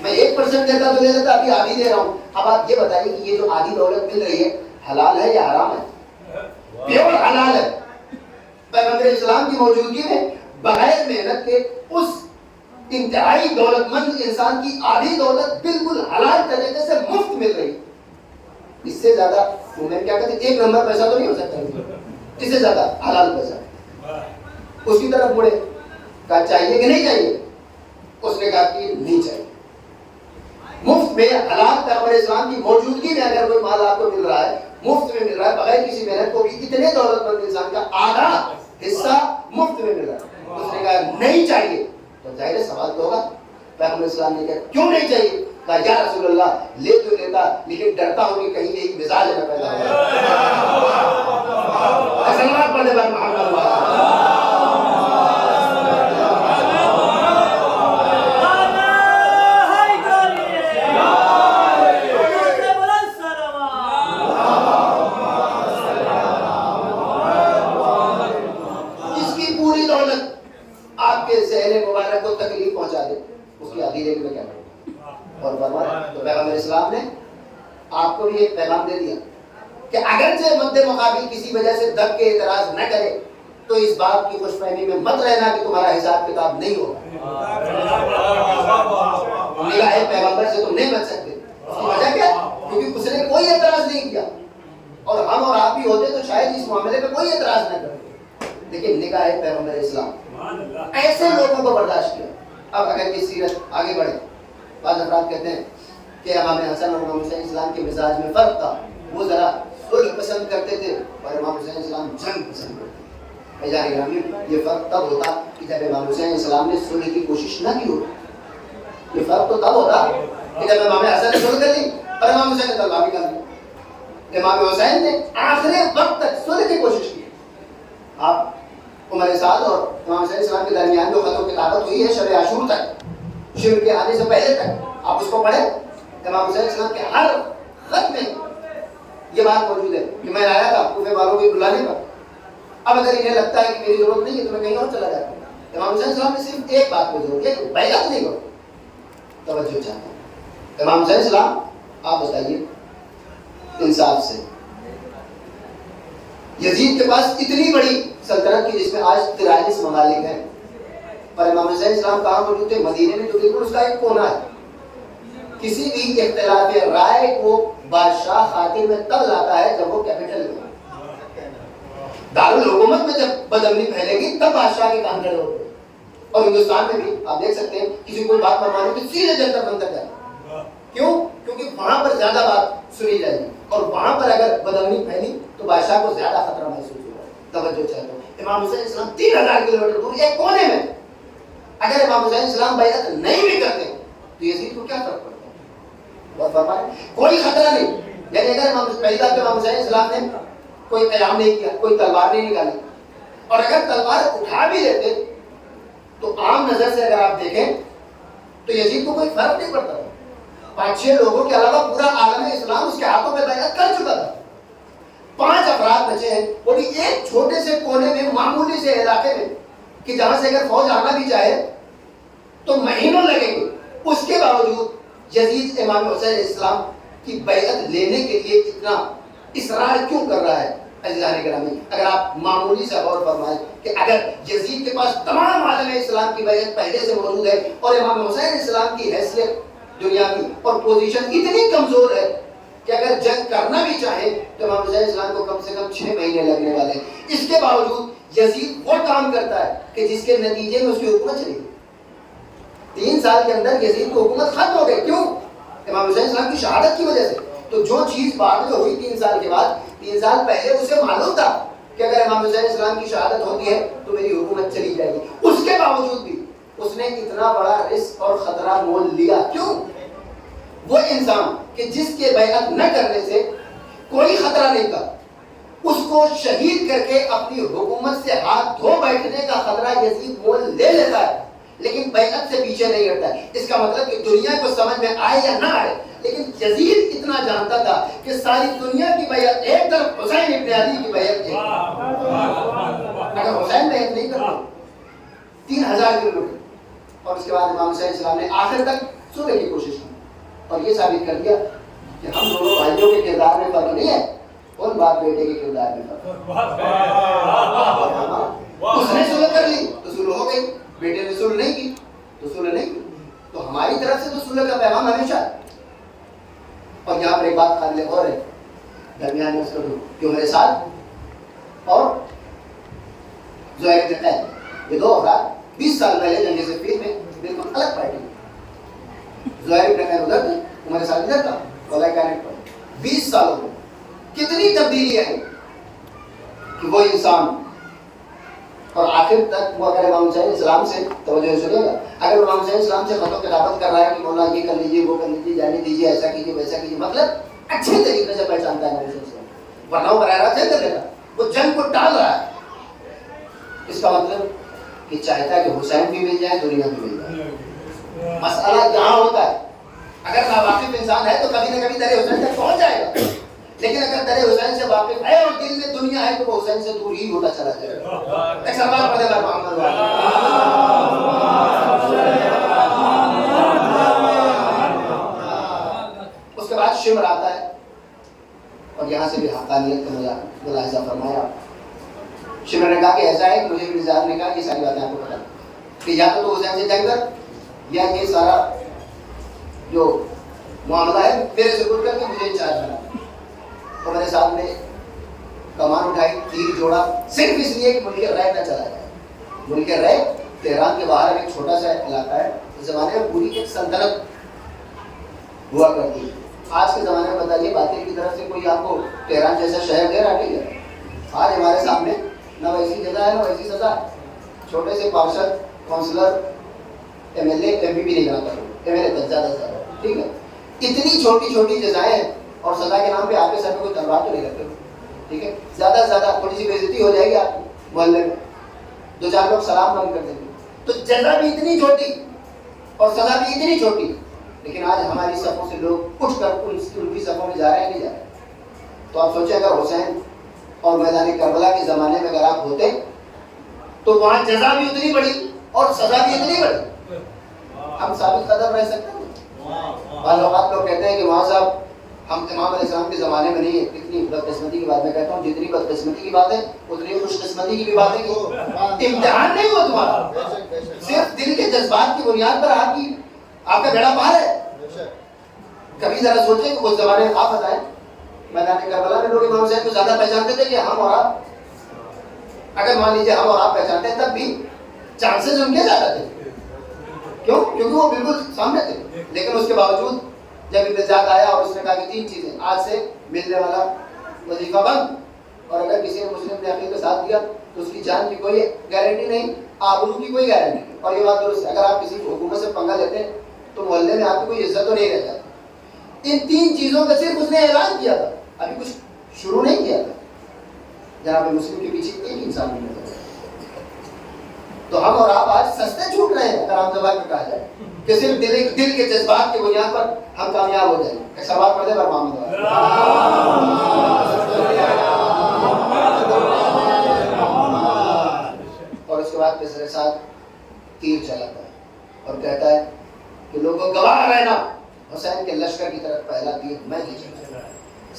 میں 1% دیتا تو لے لیتا, ابھی آدھی دے رہا ہوں. اب آپ یہ بتائیے کہ یہ جو آدھی دولت مل رہی ہے حلال ہے یا حرام ہے؟ پیور حلال ہے. پیغمبر اسلام کی موجودگی میں بغیر محنت کے اس انتہائی دولت مند انسان کی آدھی دولت بالکل حلال طریقے سے مفت مل رہی. اس سے زیادہ میں کیا کہتے ہیں, 1 نمبر پیسہ تو نہیں ہو سکتا. اس سے زیادہ حلال پیسہ. اس کی طرف مڑے, کہا چاہیے کہ نہیں چاہیے؟ اس نے کہا کہ نہیں چاہیے. مفت میں حلال پیغمبر اسلام کی موجودگی میں اگر کوئی مال آپ کو مل رہا ہے, مفت میں مل رہا ہے, بغیر کسی محنت کو بھی, اتنے دولت مند انسان کا آدھا حصہ مفت میں مل رہا ہے, اس نے کہا نہیں چاہیے. تو ظاہر سوال تو ہوگا. پیغمبر اسلام نے کہا کیوں نہیں چاہیے؟ کہا یا رسول اللہ لے تو لیتا, لیکن ڈرتا ہوں کہ کہیں ایک مزاج نہ پیدا ہو جائے. سلام پڑھنے پر محمد مبارک کو تکلیف پہنچا دے, اس کی آدھی میں کیا کروں. اور فرمایا تو پیغمبر اسلام نے آپ کو بھی ایک پیغام دے دیا کہ اگرچہ مد مقابل کسی وجہ سے دب کے اعتراض نہ کرے تو اس بات کی خوش فہمی میں مت رہنا کہ تمہارا حساب کتاب نہیں ہوگا. نگاہ پیغمبر سے تم نہیں بچ سکتے. اس کی وجہ کیا؟ کیونکہ اس نے کوئی اعتراض نہیں کیا, اور ہم اور آپ بھی ہوتے تو شاید اس معاملے میں کوئی اعتراض نہ کرتے. لیکن نگاہ پیغمبر اسلام ایسے لوگوں کو برداشت کیا. اب اگر یہ سیرت آگے بڑھے, بعض افراد کہتے ہیں کہ امام حسن اور امام حسین اسلام کے مزاج میں فرق تھا, وہ ذرا صلح پسند کرتے تھے اور امام حسین اسلام جنگ پسند کرتے تھے. یہ فرق تب ہوتا کہ جب امام حسین اسلام نے صلح کی کوشش نہ کی ہوتی. یہ فرق تو تب ہوتا کہ جب امام حسن نے صلح کر لی اور امام حسین نے تلوار بھی کر لی. امام حسین نے آخری وقت تک صلح کی کوشش کی. آپ عمر سعد اور امام حسین اسلام کے درمیان جو خط و کتابت ہوئی ہے شب عاشور تک, شرک کے آنے سے پہلے تک, آپ اس کو پڑھیں. امام حسین اسلام کے ہر خط میں یہ بات موجود ہے کہ میں آیا تھا کوفے والوں کے بلانے پر, اب اگر انہیں لگتا ہے کہ میری ضرورت نہیں ہے تو میں کہیں اور چلا جاتا ہوں. امام حسین اسلام نے صرف ایک بات پہ ضرور کیا کہ بیعت نہیں کرو. توجہ چاہتا ہوں امام حسین اسلام, آپ بتائیے انصاف سے, یزید کے پاس اتنی بڑی سلطنت کی جس میں آج 43 ممالک ہیں, پر امام حسین اسلام کہاں موجود تھے؟ مدینے میں, جو بالکل اس کا ایک کونا ہے. کسی بھی اختلاف رائے کو بادشاہ خاطر میں تب لاتا ہے جب وہ کیپٹل میں, دارالحکومت میں جب بدامنی پھیلے گی تب بادشاہ کے کام کھڑے ہوتے ہیں. اور ہندوستان میں بھی آپ دیکھ سکتے ہیں کسی کوئی بات منوانی تو سیدھے جنتر منتر جائے. کیوں؟ کیونکہ وہاں پر زیادہ بات سنی جائے گی, اور وہاں پر اگر بدامنی پھیلی تو بادشاہ کو زیادہ خطرہ محسوس ہوگا. توجہ چاہتا ہوں امام حسین اسلام 3000 کلومیٹر دور ایک کونے میں, اگر امام حسین اسلام بیعت نہیں بھی کرتے تو یزید کو کیا فرق پڑتا ہے؟ بہت فرمائے کوئی خطرہ نہیں. یعنی اگر پہلی بات تو امام حسین اسلام نے کوئی قیام نہیں کیا, کوئی تلوار نہیں نکالی, اور اگر تلوار اٹھا بھی لیتے تو عام نظر سے اگر آپ دیکھیں تو یزید کو کوئی فرق نہیں پڑتا. 5-6 لوگوں کے علاوہ پورا عالم اسلام اس کے ہاتھوں میں بیعت کر چکا تھا. 5 افراد بچے ہیں, وہ بھی ایک چھوٹے سے کونے میں, معمولی سے علاقے میں, کہ جہاں سے اگر فوج آنا بھی چاہے تو مہینوں لگیں گے. اس کے باوجود یزید امام حسین علیہ السلام کی بیعت لینے کے لیے اتنا اصرار کیوں کر رہا ہے؟ عزیزان گرامی، اگر آپ معمولی سے غور فرمائیں کہ اگر یزید کے پاس تمام عالم اسلام کی بیعت پہلے سے موجود ہے اور امام حسین علیہ السلام کی حیثیت دنیا کی اور پوزیشن اتنی کمزور ہے کہ اگر جنگ کرنا بھی چاہے تو امام حسین علیہ السلام کو کم سے کم 6 مہینے لگنے والے ہیں، اس کے باوجود یزید وہ کام کرتا ہے کہ جس کے نتیجے میں اس کی حکومت چلی گئی۔ 3 سال کے اندر یزید کی حکومت ختم ہو گئی۔ کیوں؟ امام حسین علیہ السلام کی شہادت کی وجہ سے۔ تو جو چیز بعد میں ہوئی 3 سال کے بعد، 3 سال پہلے اسے معلوم تھا کہ اگر امام حسین علیہ السلام کی شہادت ہوتی ہے تو میری حکومت چلی جائے گی، اس کے باوجود بھی اس نے اتنا بڑا رسک اور خطرہ مول لیا۔ کیوں؟ وہ انسان کہ جس کے بیعت نہ کرنے سے کوئی خطرہ نہیں تھا، اس کو شہید کر کے اپنی حکومت سے ہاتھ دھو بیٹھنے کا خطرہ یزید مول لے لیتا ہے، لیکن بیعت سے پیچھے نہیں ہٹتا۔ اس کا مطلب کہ دنیا کو سمجھ میں آئے یا نہ آئے، لیکن یزید اتنا جانتا تھا کہ ساری دنیا کی بیعت ایک طرف، حسین ابن علی کی بیعت ایک طرف۔ اگر حسین بیعت نہیں کرتا 3000 کلومیٹر، اور اس کے بعد امام حسین علیہ السلام نے آخر تک سننے کی کوشش کی اور یہ ثابت کر دیا کہ ہم دونوں بھائیوں کے کردار میں فرق نہیں ہے، اور باپ بیٹے کے کردار میں فرق ہے۔ اس نے صلح کر لی تو صلح ہو گئی، بیٹے نے صلح نہیں کی تو صلح نہیں کی۔ تو ہماری طرف سے تو صلح کا پیغام ہمیشہ ہے۔ اور یہاں پر ایک بات قابل غور ہے درمیان میں، اس کو جو میرے ساتھ اور زہیر بن قید، یہ 2 افراد 20 سال پہلے جنگ صفین میں بالکل الگ پارٹی، زہیر بن قید ادھر تھے، ہمارے ساتھ ادھر تھا، ولا کانٹ پر 20 سالوں میں کتنی تبدیلی آئی کہ وہ انسان، اور آخر تک وہ اگر امام حسین السلام سے توجہ سنیے گا، اگر امام حسین السلام سے خط و کتابت کر رہا ہے کہ مولا یہ کر لیجیے، وہ کر لیجیے، جانے دیجیے، ایسا کیجیے، ویسا کیجیے، مطلب اچھے طریقے سے پہچانتا ہے نبی صلی اللہ علیہ وسلم، ورنہ وہ براہ راست کر لیتا، وہ جنگ کو ٹال رہا ہے۔ اس کا مطلب کہ چاہتا ہے کہ حسین بھی مل جائے، دنیا بھی مل جائے۔ مسئلہ یہاں ہوتا ہے، اگر ناواقف انسان ہے تو کبھی نہ کبھی در حسین تک پہنچ جائے گا، لیکن اگر در حسین سے واقف ہے اور دل میں دنیا ہے تو وہ حسین سے دور ہی ہوتا چلا جائے گا۔ ایک سلمان پڑھے بار محمد اس کے بعد شمر آتا ہے، اور یہاں سے بھی حقانیت کا ملاحظہ فرمایا۔ شمر نے کہا کہ ایسا ہے کہ مجھے ابن زیاد نے کہا یہ ساری باتیں آپ کو پتا کہ یا تو حسین سے جنگ کر، یا یہ سارا جو معاملہ ہے میرے سپرد کر کے مجھے انچارج بنا۔ تو میرے ساتھ میں کمان اٹھائی، تیر جوڑا، صرف اس لیے کہ ملک ریب نہ چلا جائے۔ ملک ریب تہران کے باہر ایک چھوٹا سا علاقہ ہے، اس زمانے میں پوری ایک سلطنت ہوا کرتی ہے۔ آج کے زمانے میں بتائیے باطل کی طرف سے کوئی آپ کو تہران جیسا شہر دے رہا ہے؟ آج ہمارے سامنے نہ ویسی جگہ ہے نہ ویسی سزا ہے۔ چھوٹے سے پارشد، councillor, M L A, M P بھی نہیں بنا کرو، ایم ایل اے تک زیادہ سے زیادہ، ٹھیک ہے؟ اتنی چھوٹی چھوٹی جزائیں ہیں، اور سزا کے نام پہ آپ کے سر میں کوئی تلوار تو نہیں رکھتے، ٹھیک ہے؟ زیادہ سے زیادہ تھوڑی سی بے عزتی ہو جائے گی آپ محلے میں، 2-4 لوگ سلام بند کر دیں گے۔ تو جزا بھی اتنی چھوٹی اور سزا بھی اتنی چھوٹی، لیکن آج ہماری صفوں سے لوگ اٹھ کر ان کی صفوں میں جا رہے ہیں، نہیں جا رہے۔ تو آپ سوچیں اگر حسین اور میدان کربلا کے زمانے میں اگر آپ ہوتے تو وہاں جزا بھی اتنی بڑی اور سزا بھی اتنی بڑی، ہم ثابت قدم رہ سکتے ہیں۔ بعض اوقات لوگ کہتے ہیں کہ وہاں صاحب ہم امام علیہ السلام کے زمانے میں نہیں ہے، کتنی بدقسمتی کی بات میں کہتا ہوں، جتنی بدقسمتی کی بات ہے اتنی خوش قسمتی کی بھی بات ہے کہ امتحان نہیں ہوا تمہارا، صرف دل کے جذبات کی بنیاد پر آپ کا بیڑا پار ہے۔ کبھی ذرا سوچیں کہ اس زمانے میں آپ بتائیں میدان کربلا میں لوگ امام حسین کو زیادہ پہچانتے تھے کہ ہم اور آپ؟ اگر مان لیجیے ہم اور آپ پہچانتے ہیں تب بھی چانسز ان کے زیادہ تھے، کیوں؟ کیونکہ وہ بالکل سامنے تھے۔ لیکن اس کے باوجود جب ابن زیاد آیا اور اس نے کہا کہ 3 چیزیں آج سے ملنے والا وظیفہ بند، اور اگر کسی نے مسلم نے عقیدے کا ساتھ دیا تو اس کی جان کی کوئی گارنٹی نہیں، آبرو کی کوئی گارنٹی نہیں، اور یہ بات درست ہے، اگر آپ کسی حکومت سے پنگا لیتے ہیں تو محلے میں آپ کی کوئی عزت تو نہیں رہ جاتی۔ ان 3 چیزوں کا صرف اس نے اعلان کیا تھا، ابھی کچھ شروع نہیں کیا تھا۔ جناب مسلم کے پیچھے ایک انسان نہیں نظر، تو ہم اور آپ آج سستے چھوٹ رہے ہیں، اگر عام زبان میں کہا جائے کہ صرف دل کے جذبات کی بنیاد پر ہم کامیاب ہو جائیں۔ ایک سوال پڑھ دے پر محمد اور اس کے بعد پھر ساتھ تیر چلاتا ہے اور کہتا ہے کہ لوگوں گواہ رہنا حسین کے لشکر کی طرف پہلا تیر میں نے چلایا.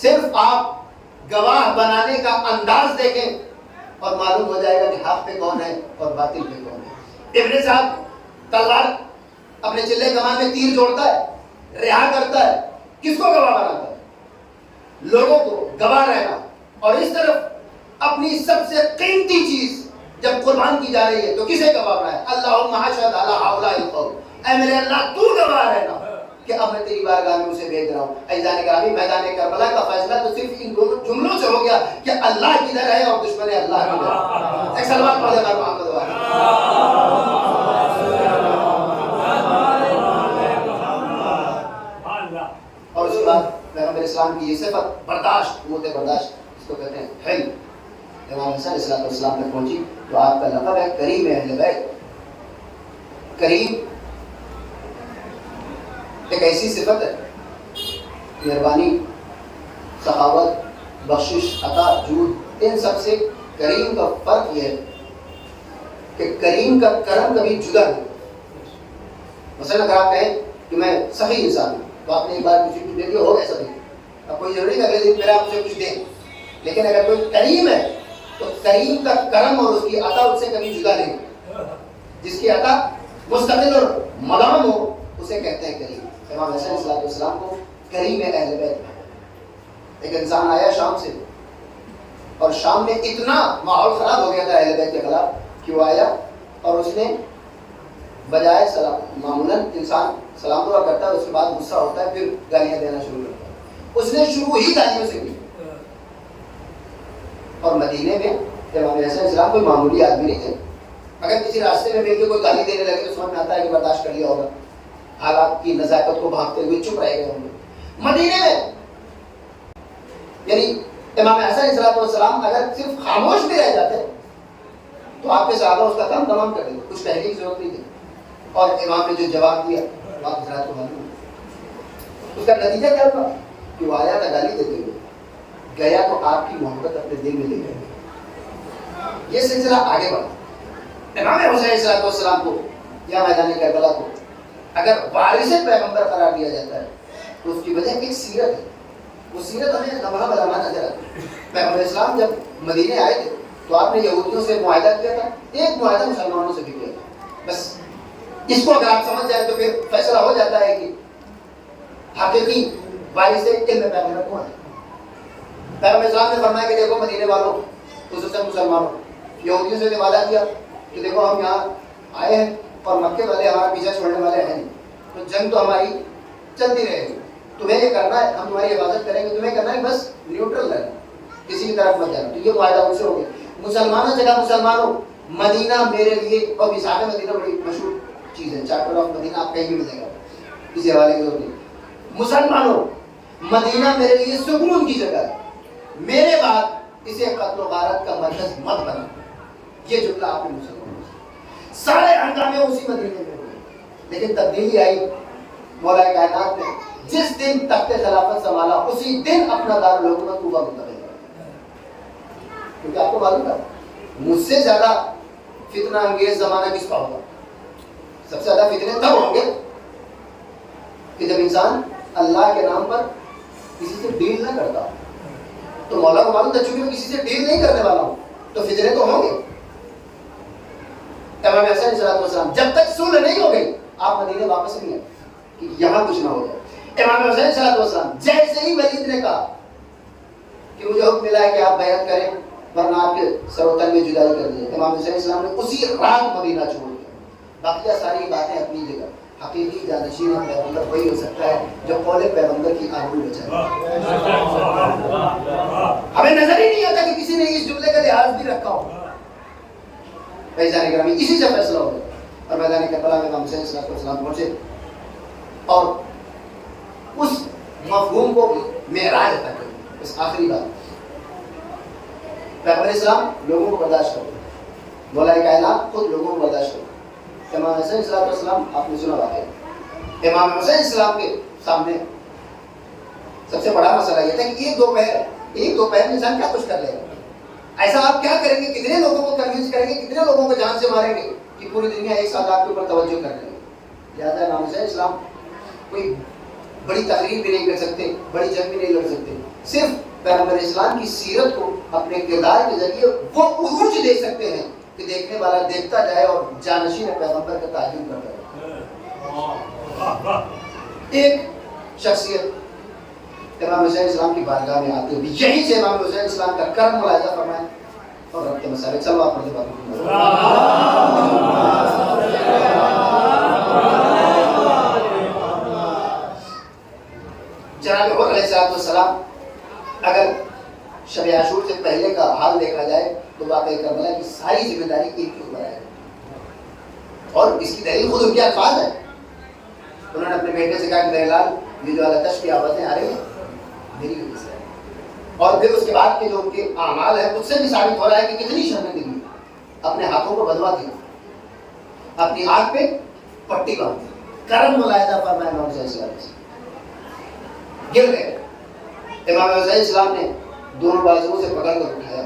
صرف آپ گواہ بنانے کا انداز دیکھیں اور معلوم ہو جائے گا کہ حق پہ کون ہے اور باطل پہ کون ہے. ابن صاحب تلوار اپنے چلے کمان میں تیر جوڑتا ہے, رہا کرتا ہے, کس کو گواہ بناتا ہے؟ لوگوں کو گواہ رہنا. اور اس طرف اپنی سب سے قیمتی چیز جب قربان کی جا رہی ہے تو کسے گواہ بنایا؟ اللہم اشہد علی ہؤلاء القوم, اے میرے اللہ تو گواہ رہنا کہ اب میں تیری بارگاہ میں اسے بھیج رہا ہوں. عزیزان گرامی, میدان کربلا کا فیصلہ تو صرف ان دونوں جملوں سے ہو گیا کہ اللہ کدھر ہے اور دشمن اللہ کدھر ہے. ایک سلوات پڑھ دینا محمد اور اس کے بعد پیغمبر اسلام کی یہ صفت برداشت, قوت برداشت, اس کو کہتے ہیں حلم. امام حسن علیہ السلام تک پہنچی تو آپ کا لقب ہے کریم اہل بیت. کریم ایک ایسی صفت ہے, مہربانی, سخاوت, بخشش, عطا, جود, ان سب سے کریم کا فرق یہ ہے کہ کریم کا کرم کبھی جدا نہیں. مثلا اگر آپ کہیں کہ میں سخی انسان ہوں تو آپ نے ایک بار کسی کو دے دیا, ہو گیا سخی. اب کوئی ضروری نہیں اگلے دن پھر آپ مجھے کچھ دیں. لیکن اگر کوئی کریم ہے تو کریم کا کرم اور اس کی عطا اس سے کبھی جدا نہیں. جس کی عطا مستقل اور مدام ہو اسے کہتے ہیں کریم. امام حسن علیہ السلام کو کریم اہل بیت. ایک انسان آیا شام سے, اور شام میں اتنا ماحول خراب ہو گیا تھا اہل بیت کے خلاف کہ وہ آیا اور اس نے بجائے سلام, معمولاً انسان سلام دعا کرتا ہے, اس کے بعد غصہ ہوتا ہے, پھر گالیاں دینا شروع کرتا ہے. اس نے شروع ہی گالیوں سے کی. اور مدینے میں امام حسن علیہ السلام کوئی معمولی آدمی نہیں تھے. اگر کسی راستے میں مل کے کوئی گالی دینے لگے تو سمجھ میں آتا ہے کہ برداشت کر لیا ہوگا, حالات کی نزاکت کو بھاگتے ہوئے چپ رہے گئے ہوں گے. مدینے میں یعنی امام حسن علیہ السلام اگر صرف خاموش بھی رہ جاتے تو آپ کے صحابہ اس کا کام تمام کر دیتے, کچھ کہنے کی ضرورت نہیں تھی. اور امام نے جو جواب دیا آپ حضرات کو معلوم ہے. اس کا نتیجہ کیا ہوا کہ وہ آیا تھا گالی دیتے ہوئے, گیا تو آپ کی محبت اپنے دل میں لے گیا. یہ سلسلہ آگے بڑھا. امام حسین علیہ السلام کو یا میدان کربلا کو اگر وارث پیغمبر قرار دیا جاتا ہے تو اس کی وجہ ایک سیرت ہے. وہ سیرت ہمیں لمحہ بلمحہ نظر آتی ہے. پیغمبر اسلام جب مدینے آئے تھے تو آپ نے یہودیوں سے معاہدہ کیا تھا, ایک معاہدہ مسلمانوں سے بھی کیا تھا. بس اس کو اگر آپ سمجھ جائیں تو پھر فیصلہ ہو جاتا ہے کہ حقیقی وارث علم پیغمبر کون ہے. پیغمبر اسلام نے فرمایا کہ دیکھو مدینے والوں, خصوصاً مسلمانوں, یہودیوں سے وعدہ کیا کہ دیکھو ہم یہاں آئے ہیں اور مکے والے ہمارا پیچھا چھوڑنے والے ہیں نہیں, تو جنگ تو ہماری چلتی رہے گی. تمہیں یہ کرنا ہے, ہم تمہاری حفاظت کریں گے, تمہیں کرنا ہے بس نیوٹرل رہنا, کسی کی طرف مت جانا. تو یہ معاہدہ ان سے ہو گیا. مسلمانوں سے کہا مسلمانوں مدینہ میرے لیے, اور وساق مدینہ بڑی مشہور چیز ہے, چارٹر آف مدینہ آپ کہیں بھی ملے گا, کسی حوالے کی ضرورت نہیں. مسلمانوں مدینہ میرے لیے سکون کی جگہ ہے, میرے بعد اسے قتل و غارت کا مرکز مت بنا. یہ جملہ آپ نے مسلمانوں سے, سارے ہنگامے اسی مدینے میں ہوئے. لیکن تبدیلی آئی مولا کائنات نے جس دن تخت خلافت سنبھالا اسی دن اپنا دارالحکومت کوفہ منتقل کیا. کیونکہ آپ کو معلوم ہے مجھ سے زیادہ فتنہ انگیز زمانہ کس کا ہوگا. سب سے زیادہ فتنے تب ہوں گے کہ جب انسان اللہ کے نام پر کسی سے ڈیل نہ کرتا. تو مولا کو معلوم تھا چونکہ میں کسی سے ڈیل نہیں کرنے والا ہوں تو فتنے تو ہوں گے. امام حسن علیہ السلام جب تک صلح نہیں ہو گئی آپ مدینے واپس نہیں آئے کہ یہاں کچھ نہ ہو جائے. امام حسین صلی اللہ علیہ وسلم جیسے ہی ولید نے کہا کہ مجھے حکم ملا ہے کہ آپ بیعت کریں ورنہ آپ کے سر و تن میں جدائی کر دیں, امام حسین السلام نے اسی رات مدینہ چھوڑ دیا. باقیہ ساری باتیں اپنی جگہ. حقیقی جانشین پیغمبر وہی ہو سکتا ہے جو قول پیغمبر کی آبرو بچائے. ہمیں نظر ہی نہیں آتا کہ کسی نے اس جملے کا لحاظ بھی رکھا ہو. فیضان گرامی اسی سے فیصلہ ہو گیا اور میدان کربلا میں امام حسین صلی اللہ علیہ وسلم پہنچے اور اس مفہوم کو معراج عطا کر. اس آخری بات پیغمبر اسلام لوگوں کو برداشت کرو, مولا کائنات خود لوگوں کو برداشت کرو. امام حسین صلی اللہ علیہ وسلم آپ نے سنا واقعہ, امام حسین اسلام کے سامنے سب سے بڑا مسئلہ یہ تھا کہ ایک دوپہر میں انسان کیا کچھ کر لے گا. ایسا آپ کیا کریں گے, کتنے لوگوں کو کنوینس کریں گے, کتنے لوگوں کو جان سے ماریں گے کہ پوری دنیا ایک ساتھ آپ کے اوپر توجہ کر لیں گے. لہٰذا امام حسین اسلام کوئی بڑی تقریر بھی نہیں کر سکتے، بڑی جنگ بھی نہیں لڑ سکتے، صرف پیغمبر اسلام کی سیرت کو اپنے کردار کے ذریعے وہ عروج دے سکتے ہیں کہ دیکھنے والا دیکھتا جائے اور جانشین پیغمبر کا تعظیم کرتا جائے۔ ایک شخصیت امام حسین اسلام کی بارگاہ میں آتے ہوئے یہیں سے امام حسین اسلام کا کرم ملاحظہ فرمائیں اور رب کے مسائل چلو آپ پڑھتے بات جناب حر علیہ السلام اگر شب عاشور سے پہلے کا حال دیکھا جائے تو واقعہ کربلا کی ساری ذمہ داری ان کے اوپر ہے، اور اس کی دلیل خود ان کے الفاظ ہے۔ انہوں نے اپنے بیٹے سے کہا کہ میرے لال یہ جو علتش کی آوازیں آ رہی ہیں میری وجہ سے ہے، اور پھر اس کے بعد کے جو ان کے اعمال ہیں اس سے بھی ثابت ہو رہا ہے کہ کتنی شرمندگی، اپنے ہاتھوں کو بدوا دیا، اپنی آنکھ پہ پٹی باندھ دی، کرم ملاحظہ فرمایا امام حسین السلام سے، گر گئے۔ امام حسین السلام نے دونوں بازوؤں سے پکڑ کر اٹھایا،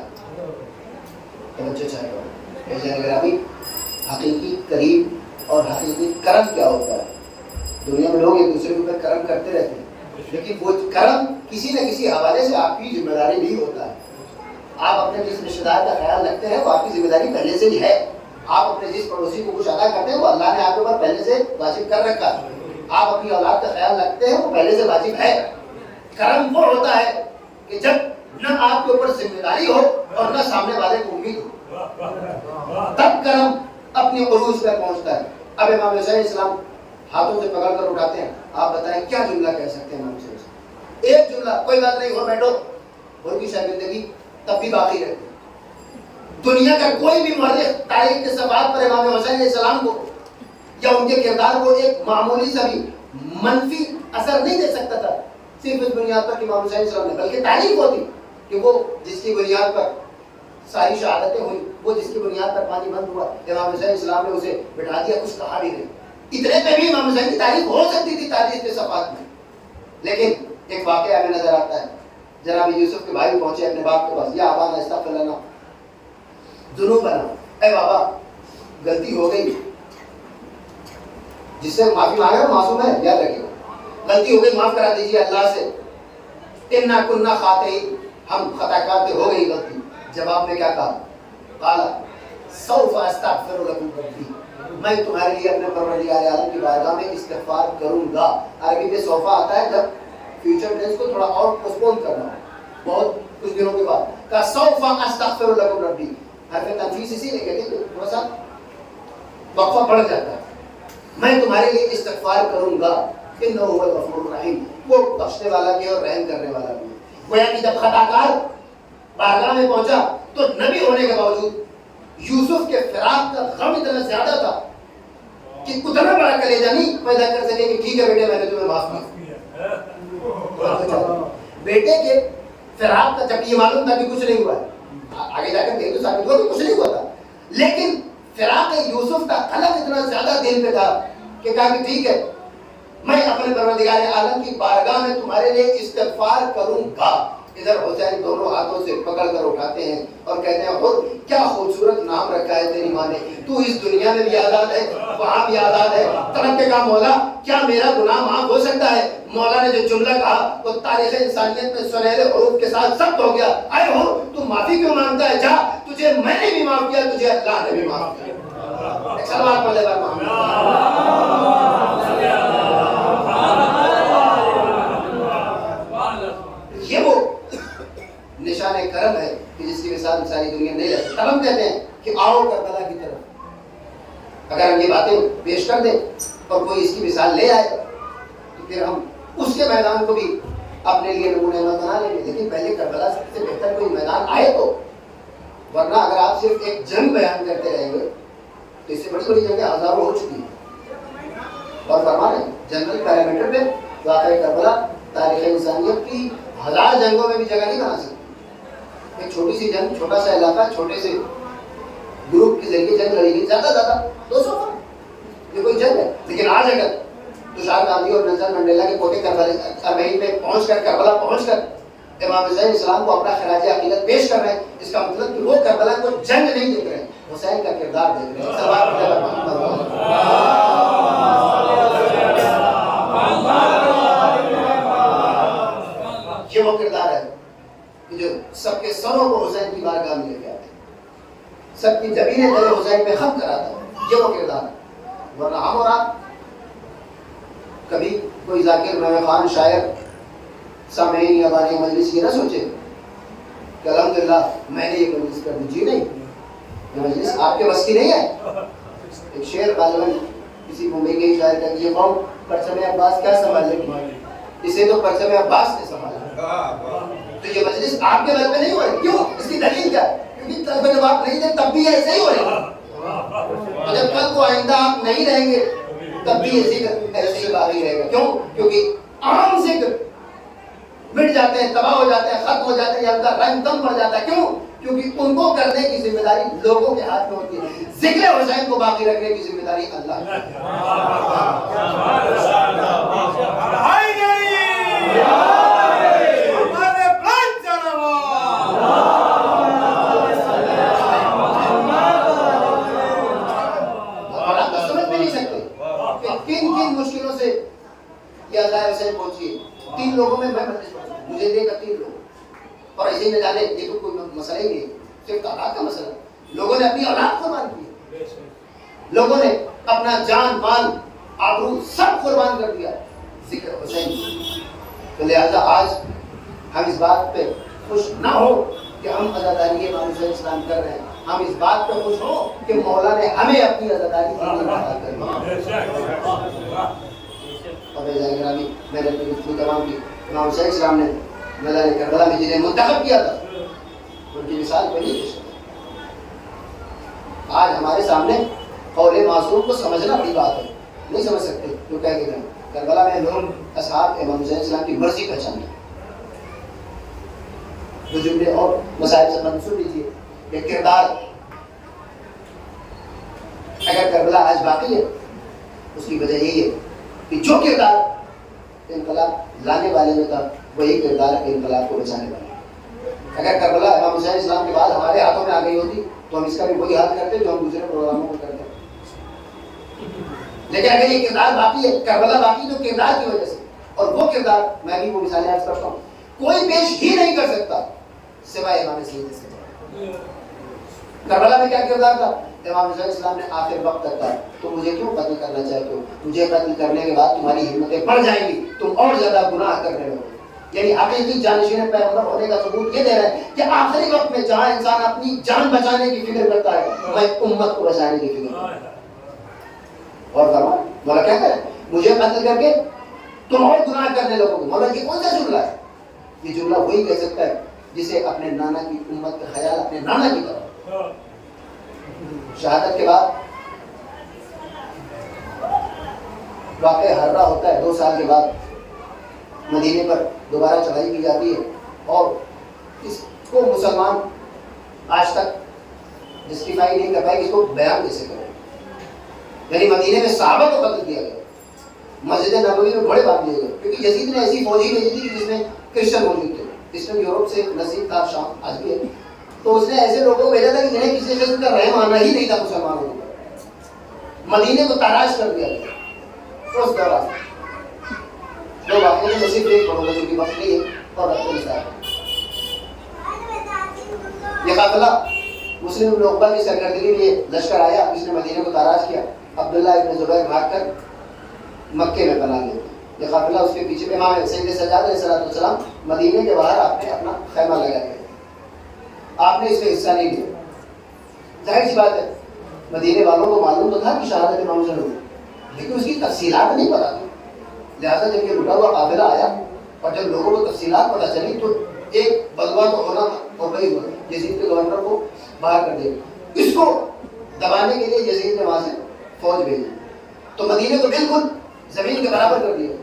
توجہ چاہیے حقیقی قریب اور حقیقی کرم کیا ہوتا ہے۔ دنیا میں لوگ ایک دوسرے کے اوپر کرم کرتے رہتے ہیں، لیکن وہ کرم کسی نہ کسی حوالے سے آپ کی ذمہ داری بھی ہوتا ہے۔ آپ اپنے جس رشتے دار کا خیال رکھتے ہیں وہ آپ کی ذمہ داری پہلے سے ہی ہے، آپ اپنے جس پڑوسی کو کچھ ادا کرتے ہیں وہ اللہ نے آپ کے اوپر پہلے سے واجب کر رکھا ہے، آپ اپنی اولاد کا خیال رکھتے ہیں وہ پہلے سے واجب ہے۔ کرم وہ ہوتا ہے کہ جب نہ آپ کے اوپر ذمہ داری ہو اور نہ سامنے والے کو امید ہو، تب کرم اپنی عروج پر پہنچتا ہے۔ اب امام حسین اسلام ہاتھوں سے پکڑ کر اٹھاتے ہیں، آپ بتائیں کیا جملہ کہہ سکتے ہیں امام حسین اسلام؟ ایک جملہ، کوئی بات نہیں، ہو بیٹھو، اور کی شرمندگی تب بھی باقی رہتی۔ دنیا کا کوئی بھی مورخ تاریخ کے صفحات پر امام حسین علیہ السلام کو یا ان کے کردار کو ایک معمولی سا بھی منفی اثر نہیں دے سکتا تھا، صرف اس بنیاد پر کہ امام حسین السلام نے، بلکہ تعریف ہوتی کہ وہ جس کی بنیاد پر ساری شہادتیں ہوئی، وہ جس کی بنیاد پر پانی بند ہوا، امام حسین السلام نے اسے بٹھا دیا، کچھ کہا بھی نہیں۔ اتنے پہ بھی امام حسین کی تعریف ہو سکتی تھی تاریخ کے صفحات میں، لیکن ایک واقعہ ہمیں نظر آتا ہے۔ جناب یوسف کے بھائی پہنچے اپنے باپ کے پاس، یا ابانا استغفر لنا ذنوبنا، اے بابا غلطی ہو گئی، جس سے معافی مانگے وہ معصوم ہے، یاد رکھیے، غلطی ہو گئی معاف کرا دیجیے اللہ سے، انا کنا خاطئین، ہم خطا کار ہو گئی غلطی۔ جواب میں کیا کہا؟ قال سوف استغفر لکم ربی، میں تمہارے لیے اپنے پروردگار عالم کی بارگاہ میں استغفار کروں گا۔ عربی میں صوفہ آتا ہے جب فیوچر ٹینس کو تھوڑا اور پوسٹپون کرنا ہو، بہت کچھ دنوں کے بعد، کہا سوف استغفر لکم ربی، حرف تنفیس اسی لیے کہتے ہیں تھوڑا سا وقفہ پڑ جاتا ہے، میں تمہارے لیے استغفار کروں گا، انہ هو الغفور الرحیم، وہ بخشنے والا بھی اور رحم کرنے والا بھی۔ گویا کہ جب خطا کار بارگاہ میں پہنچا تو نبی ہونے کے باوجود یوسف کے فراق کا غم اتنا زیادہ تھا کہ اتنا بڑا کلیجہ نہیں پیدا کر سکے کہ ٹھیک ہے بیٹے میں نے تمہیں معاف کیا۔ بیٹے کے فراق کا جب یہ معلوم تھا کہ کچھ نہیں ہوا ہے، آگے جا کر دیکھ تو ثابت ہوا کہ کچھ نہیں ہوا تھا، لیکن فراق یوسف کا قلب اتنا زیادہ دل پہ تھا کہ کہا کہ ٹھیک ہے میں اپنے پروردگار عالم کی بارگاہ میں تمہارے لیے استغفار کروں گا۔ ادھر حسین دونوں ہاتھوں سے پکڑ کر اٹھاتے ہیں اور کہتے ہیں حر کیا خوبصورت نام رکھا ہے تیری ماں نے، تو اس دنیا میں بھی آزاد ہے وہاں بھی آزاد ہے، ترقی کا مولا کیا میرا گناہ معاف ہو سکتا ہے؟ مولا نے جو جملہ کہا وہ تاریخ انسانیت میں سنہرے حروف کے ساتھ ثبت ہو گیا، اے حر تو معافی کیوں مانگتا ہے؟ جا، تجھے میں نے بھی معاف کیا، تجھے اللہ نے بھی معاف کیا۔ ایک سلوات پڑھ لے بار یہ وہ نشان کرم ہے کہ جس کی مثال ساری دنیا نہیں رہتی۔ تب ہم کہتے ہیں کہ آؤ کربلا کی طرف، اگر ہم یہ باتیں پیش کر دیں اور کوئی اس کی مثال لے آئے تو پھر ہم اس کے میدان کو بھی اپنے لیے نمونہ بنا لیں گے، لیکن پہلے کربلا سے بہتر کوئی میدان آئے تو، ورنہ اگر آپ صرف ایک جنگ بیان کرتے رہیں گے تو اس سے بڑی بڑی جنگیں ہزاروں ہو چکی ہیں۔ اور فرما رہے ہیں جنرل پیرامیٹر پہ واقعہ کربلا تاریخ انسانیت کی 1000 جنگوں میں بھی جگہ نہیں بنا سکتی۔ ایک چھوٹی سی جنگ، چھوٹا سا علاقہ، چھوٹے سے گروپ کے ذریعے جنگ لڑی گئی، زیادہ 200 فرد، یہ کوئی جنگ ہے۔ لیکن آج اگر تشار گاندھی اور نیلسن منڈیلا کے پوتے کربلا میں پہنچ کر، کربلا پہنچ کر امام حسین السلام کو اپنا خراج عقیدت پیش کر رہے ہیں، اس کا مطلب کہ وہ کربلا کو جنگ نہیں دیکھ رہے ہیں، حسین کا کردار دیکھ رہے ہیں۔ یہ وہ کردار ہے کہ جو سب کے سروں کو حسین کی بارگاہ میں لے کے آتے، سب کی جبینیں تلے حسین پہ خم کراتا ہے، یہ وہ کردار ہے۔ ورنہ ہم اور آپ کبھی کوئی ذاکر محمد خان شاعر سامعین یا بانی مجلس یہ نہ سوچے کہ الحمدللہ میں نے یہ مجلس کر دی، جی نہیں، یہ مجلس آپ کے بس کی نہیں ہے۔ ایک شعر غالباً کسی ممبئی کے ہی شاعر کا، یہ قوم پرچم عباس کیا سنبھالے گی، اسے تو پرچم عباس نے سنبھالا۔ تو یہ مجلس آپ کے بل پہ نہیں ہو رہی، کیوں؟ اس کی دلیل کیا ہے؟ کیونکہ طلب جواب نہیں دے تب بھی ایسے ہی ہو رہی، اور جب کل کو آئندہ آپ نہیں رہیں گے تب بھی یہ ذکر ایسے ہی باقی رہے گا۔ کیوں؟ کیونکہ عام ذکر مٹ جاتے ہیں، تباہ ہو جاتے ہیں، ختم ہو جاتے ہیں، یا ان کا رنگ کم پڑ جاتا ہے۔ کیوں؟ کیونکہ ان کو کرنے کی ذمہ داری لوگوں کے ہاتھ میں ہوتی ہے، ذکر حسین کو باقی رکھنے کی ذمہ داری اللہ کی۔ اور آپ تو سمجھ بھی نہیں سکتے کہ کن کن مشکلوں سے یہ اللہ حسین پہنچی ہے۔ 3 لوگوں میں میں مجھے دے کر 3 لوگ، اور ایسے ہی نہ جانے یہ تو کوئی مسئلہ ہی نہیں، صرف تعداد کا مسئلہ۔ لوگوں نے اپنی اولاد قربان کی، لوگوں نے اپنا جان مال آبرو سب قربان کر دیا ذکر حسین۔ تو لہذا آج ہم اس بات پہ خوش نہ ہو کہ ہم عزاداری امام حسین اسلام کر رہے ہیں، ہم اس بات پہ خوش ہو کہ مولا نے ہمیں اپنی عزاداری کی عطا کر دی۔ اور میں نے اپنی گفتگو تمام کی، امام حسین اسلام نے میدان کربلا میں جنہیں منتخب کیا تھا ان کی مثال کوئی نہیں پیش۔ آج ہمارے سامنے قول معصوم کو سمجھنا بڑی بات ہے، نہیں سمجھ سکتے جو کہہ کے گئے کربلا میں لوگ اصحاب امام حسین اسلام کی مرضی پہچانے۔ جو جملے اور مسائل سے منسوب لیجیے کہ کردار اگر کربلا آج باقی ہے اس کی وجہ یہی ہے کہ جو کردار انقلاب لانے والے میں تھا وہی کردار انقلاب کو بچانے والا۔ اگر کربلا امام حسین اسلام کے بعد ہمارے ہاتھوں میں آ گئی ہوتی تو ہم اس کا بھی وہی حال کرتے جو ہم دوسرے پروگراموں کو کرتے۔ لیکن اگر یہ کردار باقی ہے، کربلا باقی تو کردار کی وجہ سے، اور وہ کردار میں بھی وہ مثالیں عرض کرتا ہوں کوئی پیش ہی نہیں کر سکتا سوائے امام سید سے۔ کربلا میں کیا کردار تھا؟ امام حسین اسلام نے آخر وقت تک کہا تم مجھے کیوں قتل کرنا چاہتے ہو؟ مجھے قتل کرنے کے بعد تمہاری ہمتیں بڑھ جائیں گی، تم اور زیادہ گناہ کرنے لگو۔ یعنی حقیقی جانشین پیغمبر ہونے کا ثبوت یہ دے رہا ہے کہ آخری وقت میں جہاں انسان اپنی جان بچانے کی فکر کرتا ہے میں امت کو بچانے کی فکر کرتا ہوں۔ اور فرمایا مولا کیا کرے مجھے قتل کر کے تم اور گناہ کرنے لگو گے۔ مولا یہ کون سا جملہ ہے؟ یہ جملہ وہی کہہ سکتا ہے جسے اپنے نانا کی امت کا خیال اپنے نانا کی طرح۔ شہادت کے بعد واقعہ ہررا ہوتا ہے، 2 سال کے بعد مدینے پر دوبارہ چڑھائی کی جاتی ہے، اور اس کو مسلمان آج تک جسٹیفائی نہیں کر پائے کہ اس کو بیان کیسے کرے۔ یعنی مدینے میں صحابہ کو قتل کیا گیا، مسجد نبوی میں بڑے باندھ دیے گئے، کیونکہ یزید نے ایسی فوجی بھیجی تھی جس میں کرسچن موجود تھے، کرسچن یورپ سے نزدیک تھا، شام آج بھی ہے، تو اس نے ایسے لوگوں کو بھیجا تھا کہ جنہیں کسی قسم کا رحم آنا ہی نہیں تھا مسلمانوں کو۔ مدینے کو تاراش کر دیا گیا اس دوران۔ دو واقعے میں صرف ایک پڑھوں گا جو کہ وقت نہیں ہے اور رب کو مثال ہے۔ یہ قافلہ مسلم بن عقبہ کی سرگردگی میں یہ لشکر آیا جس نے مدینے کو تاراش کیا۔ عبداللہ ابن زبیر بھاگ کر مکے میں پناہ لے۔ یہ قافلہ اس کے پیچھے امام سید سجاد علیہ السلام مدینے کے باہر آپ نے اپنا خیمہ لگا دیا، آپ نے اس میں حصہ نہیں لیا۔ ظاہر سی بات ہے مدینے والوں کو معلوم تو تھا کہ شہادت امام حسین ہوئی، لیکن اس کی تفصیلات نہیں پتا تھی۔ لہٰذا جب یہ لٹا ہوا قافلہ آیا اور جب لوگوں کو تفصیلات پتہ چلی تو ایک بدوا تو ہونا تھا، اور وہی ہوا یزید کے گورنر کو باہر کر دیا۔ اس کو دبانے کے لیے یزید نے وہاں سے فوج بھیجی، تو مدینے کو بالکل زمین کے برابر کر دیا،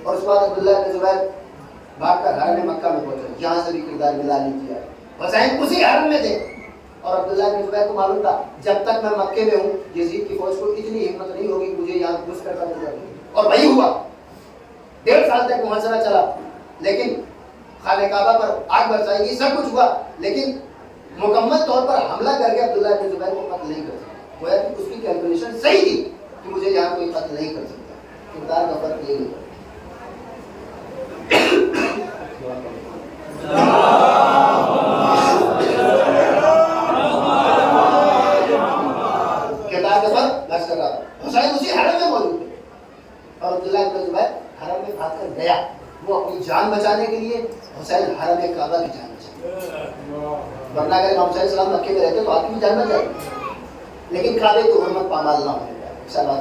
اور اس کے بعد عبداللہ ابن زبیر بھاگ کر حرم مکہ میں پہنچے، جہاں سے بھی کردار ملا نہیں کیا۔ حسین اسی حرم میں تھے، اور عبداللہ ابن زبیر کو معلوم تھا جب تک میں مکے میں ہوں یزید کی فوج کو اتنی ہمت نہیں ہوگی مجھے یہاں گھس کر قتل کرنے کی، اور وہی ہوا۔ 1.5 سال تک محاصرہ چلا، لیکن خانہ کعبہ پر آگ برسائی گئی، سب کچھ ہوا، لیکن مکمل طور پر حملہ کر کے عبداللہ ابن زبیر کو قتل نہیں کر سکتا۔ گویا کہ اس کی کیلکولیشن صحیح تھی کہ مجھے یہاں کوئی قتل نہیں کر سکتا۔ کردار کا فرق یہی ہے۔ کردار کے بعد بحث کر رہا تھا، حسین اسی حرم میں موجود تھے اور عبداللہ ابن زبیر حرم میں بھاگ کر گیا، وہ اپنی جان بچانے کے لیے، حسین حرم کعبہ کی جان بچانے، ورنہ اگر امام حسین السلام مکے میں رہتے تو آپ کی بھی جان بچ جائے، لیکن کعبے کی حرمت پامال نہ ہونے پائے. سلام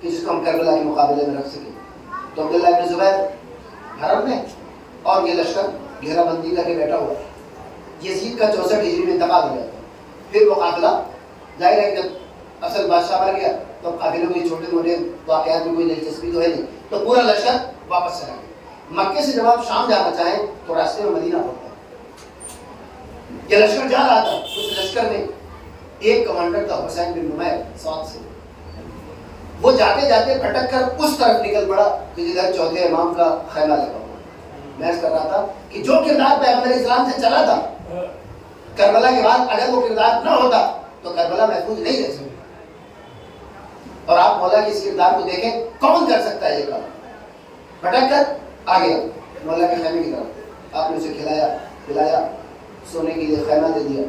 کہ جس کو ہم کربلا کے مقابلے میں رکھ سکیں. تو عبداللہ ابن زبیر حرم میں اور یہ لشکر گھیرا بندی کر کے بیٹھا ہوا. یزید کا 64 ہجری میں انتقال ہو گیا. پھر وہ قافلہ ظاہر ہے کہ جب اصل بادشاہ مر گیا تو قافلوں کے چھوٹے موٹے واقعات میں کوئی دلچسپی تو ہے نہیں، تو پورا لشکر واپس چلا گیا. مکے سے جب آپ شام جانا چاہیں تو راستے میں مدینہ پڑتا ہے. یہ لشکر جا رہا تھا، اس لشکر میں ایک کمانڈر تھا حسین بن نمیر ساتھ سے. وہ جاتے جاتے بھٹک کر اس طرف نکل پڑا کہ جدھر چوتھے امام کا خیمہ لگا ہوا. بحث کر رہا تھا کہ جو کردار پیغمبر اسلام سے چلا تھا کربلا کے بعد، اگر وہ کردار نہ ہوتا تو کربلا محفوظ نہیں رہ سکتا. اور آپ مولا کی اس کردار کو دیکھیں، کون کر سکتا ہے یہ کام؟ بھٹک کر آ گیا مولا کے خیمے کی طرف. آپ نے اسے کھلایا پلایا، سونے کے لیے خیمہ دے دیا.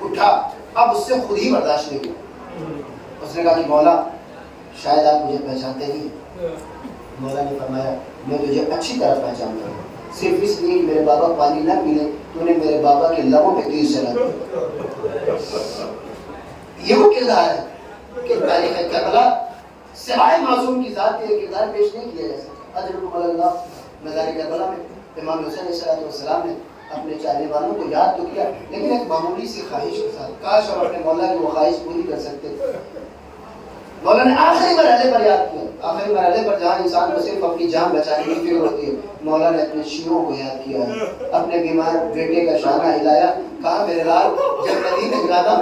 اٹھا، اب اس سے خود ہی برداشت نہیں ہوا. اس نے کہا کہ مولا شاید آپ مجھے پہچانتے نہیں. مولا نے فرمایا میں تجھے اچھی طرح پہچانتا ہوں، صرف اس لیے کہ میرے بابا پانی نہ پینے تو نے میرے بابا کے لبوں پہ تیر چلا دیا. یہ وہ کردار ہے کہ تاریخ کربلا سوائے معصوم کی ذات کے کردار پیش نہیں کیا جا سکتا. اجرکم اللہ. میدان کربلا میں امام حسین علیہ السلام نے اپنے چاہنے والوں کو یاد تو کیا، لیکن ایک معمولی سی خواہش کے ساتھ. کاش ہم اپنے مولا کی وہ خواہش پوری کر سکتے. مولا نے آخری مرحلے پر یاد کیا، آخری مرحلے پر جہاں انسان کو صرف اپنی جان بچانے کی فکر ہوتی ہے، مولا نے اپنے شیعوں کو یاد کیا ہے. اپنے بیمار بیٹے کا شانہ ہلایا، کہا میرے لال جب مدینے جانا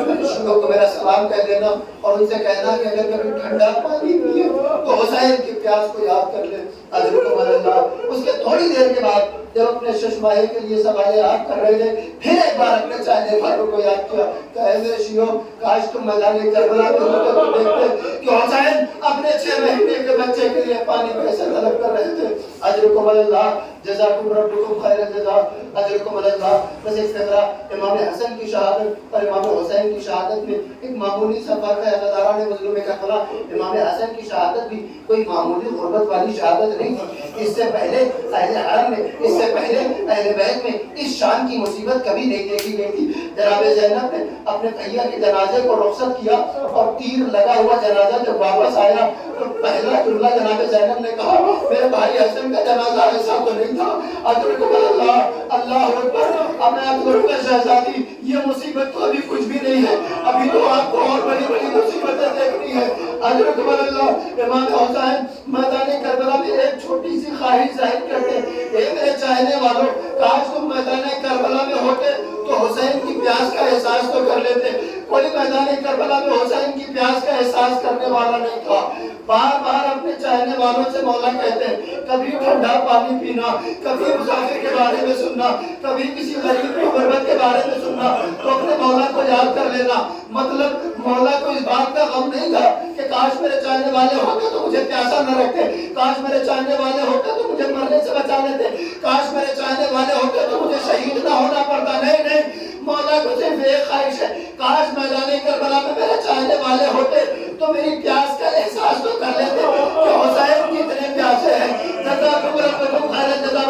میرے شیعوں کو میرا سلام کہہ دینا اور ان سے کہنا کہ اگر کبھی ٹھنڈا پانی پیے تو حسین کی پیاس کو یاد کر لے. اجرکم اللہ. اس کے تھوڑی دیر کے بعد جب اپنے ششماہی کے لیے سوالے آپ کر رہے تھے، پھر ایک بار اپنے چاہنے والوں کو یاد کیا کہ اے میرے شیعوں، کاش تم میدان کربلا میں ہوتے تو دیکھتے کہ حسین اپنے 6 مہینے کے بچے کے لیے پانی کیسے طلب کر رہے تھے. اجرکم اللہ. جزاکم ربکم خیر الجزاء. اجرکم اللہ. بس ایک فقرہ امام حسن کی شہادت اور امام حسین کی شہادت میں ایک معمولی سا فرق ہے. عزاداران مظلوم کربلا، امام حسن کی شہادت بھی کوئی معمولی غربت والی شہادت نہیں تھی. اس سے پہلے اہل حرم میں، اس سے پہلے اہل بیت میں اس شان کی مصیبت کبھی نہیں دیکھی گئی تھی. جناب زینب نے اپنے بھیا کے جنازے کو رخصت کیا اور تیر لگا ہوا جنازہ جب واپس آیا تو پہلا جملہ جناب زینب نے کہا میرے بھائی حسن کا جنازہ ایسا تو نہیں تھا. اجرکم اللہ. اللہ اکبر. اب میں اکبر کا شہزادی، یہ مصیبت تو ابھی کچھ بھی نہیں ہے، ابھی تو آپ کو اور بڑی بڑی مصیبتیں دیکھنی ہے. اجرکم اللہ. امام حسین میدان کربلا میں ایک چھوٹی سی خواہش ظاہر کرتے ہیں. اے میرے چاہنے والوں، کاش تم میدان کربلا میں ہوتے تو حسین کی پیاس کا احساس تو کر لیتے. کوئی میدان کربلا میں حسین کی پیاس کا احساس کرنے والا نہیں تھا. بار بار اپنے چاہنے والوں سے مولا کہتے ہیں کبھی ٹھنڈا پانی پینا، کبھی مسافر کے بارے میں سننا، کبھی کسی غریب کی غربت کے بارے میں سننا تو اپنے مولا کو یاد کر لینا. مطلب مولا کو اس بات کا غم نہیں تھا کہ کاش میرے چاہنے والے ہوتے تو مجھے پیاسا نہ رکھتے، کاش میرے چاہنے والے ہوتے تو مجھے مرنے سے بچا لیتے، کاش میرے چاہنے والے ہوتے تو مجھے شہید نہ ہونا پڑتا. نہیں نہیں، مولا کو صرف ایک خواہش ہے، کاش میدان کربلا میں میرے چاہنے والے ہوتے تو میری پیاس کا احساس تو کر لیتے کہ حسین کتنے پیاسے ہیں. جزاکم ربکم خیر الجزاء.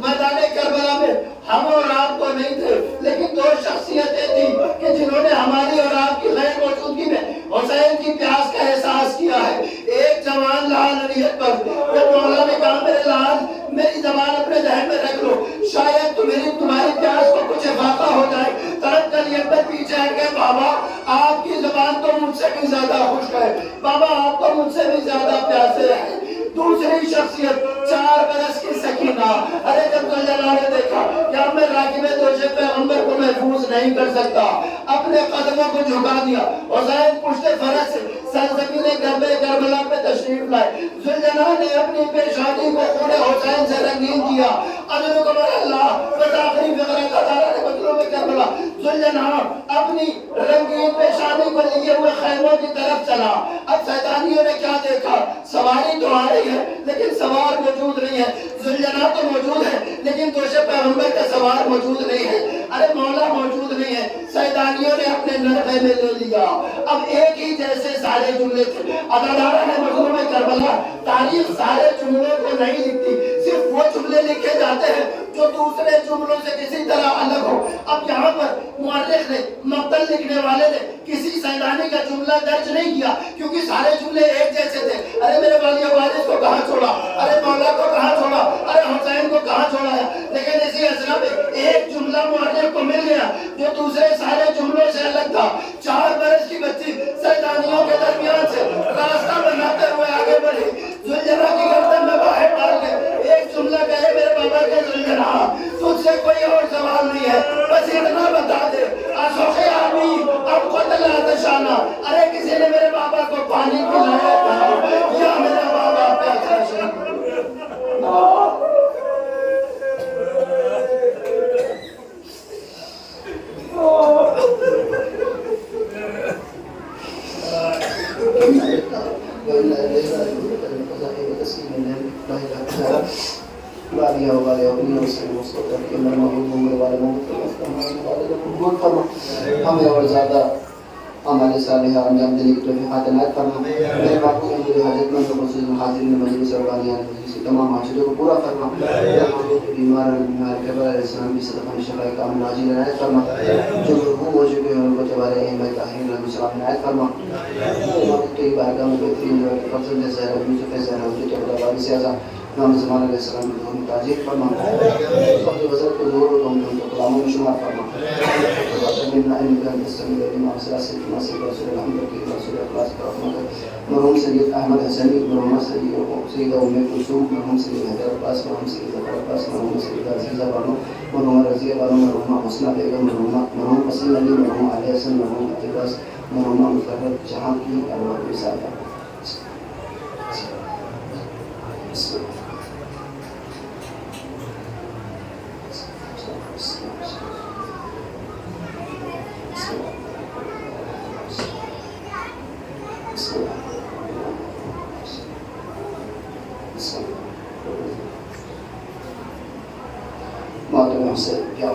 میدان کربلا میں ہم اور آپ تو نہیں تھے، لیکن 2 شخصیتیں تھیں کہ جنہوں نے ہماری اور آپ کی غیر موجودگی میں حسین کی پیاس کا احساس کیا ہے. ایک جوان لال علیت پر جب مولا نے کہا میرے لال میری زبان اپنے ذہن میں رکھ لو، شاید تمہاری پیاس کو کچھ افاقہ ہو جائے. تڑپ کر یہ پر پیچھے ہٹ گئے. بابا آپ کی زبان تو مجھ سے بھی زیادہ خشک ہے، بابا آپ تو مجھ سے بھی زیادہ پیاسے ہیں. دوسری شخص میں دوشے پیغمبر کو محفوظ نہیں کر سکتا، اپنے قدموں کو جھکا دیا۔ حسین پشت فرس سرزمین کربلا پہ تشریف لائے، ذوالجلال نے اپنی پیشانی کو خون حسین سے رنگین کیا۔ اجرکم اللہ بس آخری فقرہ قطارہ نے مطلوب کربلا، ذوالجلال اپنی رنگین پیشانی کو لیے ہوئے خیموں کی طرف چلا۔ اب شیطانیوں نے کیا دیکھا؟ سواری تو آ رہی ہے لیکن سوار موجود نہیں ہے، ذوالجلال تو موجود ہے لیکن دوش پیغمبر کا سوار موجود نہیں ہے، ارے مولا موجود نہیں ہے۔ شیطانیوں نے اپنے نرخے میں لے لیا۔ اب ایک ہی جیسے سارے جملے تھے۔ ادادارہ نے مظلوم کربلا تاریخ سارے جملوں کو نہیں لکھتی، صرف وہ جملے لکھے جاتے ہیں جو دوسرے جملوں سے کسی طرح الگ ہو۔ اب یہاں پر مورخ نے، مقتل لکھنے والے نے کسی شیطانی کا جملہ درج نہیں کیا کیونکہ سارے جملے ایک جیسے تھے۔ ارے میرے والی وارث کو کہاں چھوڑا، ارے مولا کو کہاں چھوڑا، ارے حسین کو کہاں چھوڑا ہے، لیکن اسی اثنا میں ایک جملہ مورخ کو مل گیا جو دوسرے سارے جملوں سے الگ تھا۔ 4 برس کی بچی شیطانیوں کے درمیان سے راستہ بناتے ہوئے آگے بڑھی، ذوالجلال کی گردن میں باہر ڈال کے ایک جملہ کہے، میرے بابا کے ذوالجلال تجھ سے کوئی اور سوال نہیں ہے، بس اتنا بتا دے آسوخ آمی اب قتل آتشانہ، ارے کسی نے میرے بابا کو پانی پلایا تھا یا میرا بابا پیاسا شہید؟ ہمیں اور زیادہ ہمارے صالحہ انجام دینے کی توفیق عنایت فرما۔ میرے باپو کے مجھے حاجت مند خصوص حاضرین مجلس اور بانیان مجلس کی تمام حاجتوں کو پورا فرما۔ بیمار کبر علیہ السلام کی صدقہ شفاء کامل عاجل عنایت فرما۔ جو مرحوم ہو چکے ہیں ان کو تبارک احمد طاہرین علیہ السلام عنایت فرما۔ امام کی بارگاہ میں بہترین جو فضل زہرا یوسف زہرا حضرت عبداللہ سے اعظم امام زمان علیہ السلام کی دعا تعجیل فرما۔ اپنے وزرت کو نور و دم کو کلاموں میں شمار فرما۔ من علم كان تستمر الإمام سلاسل ناصر رسول الحمد لله رسول الإخلاص برحمته مرحوم سيد أحمد حسني مرحوم سيد أم كلثوم مرحوم سيد حيدر عباس مرحوم سيد ظفر عباس مرحوم سيد عزيزة بانو مرحوم رضية بانو مرحوم حسنى بیگم مرحوم قاسم علی مرحوم علی حسن مرحوم عباس مرحوم مظفر جہاں کی ارواح کے ساتھ ماتم سے کیا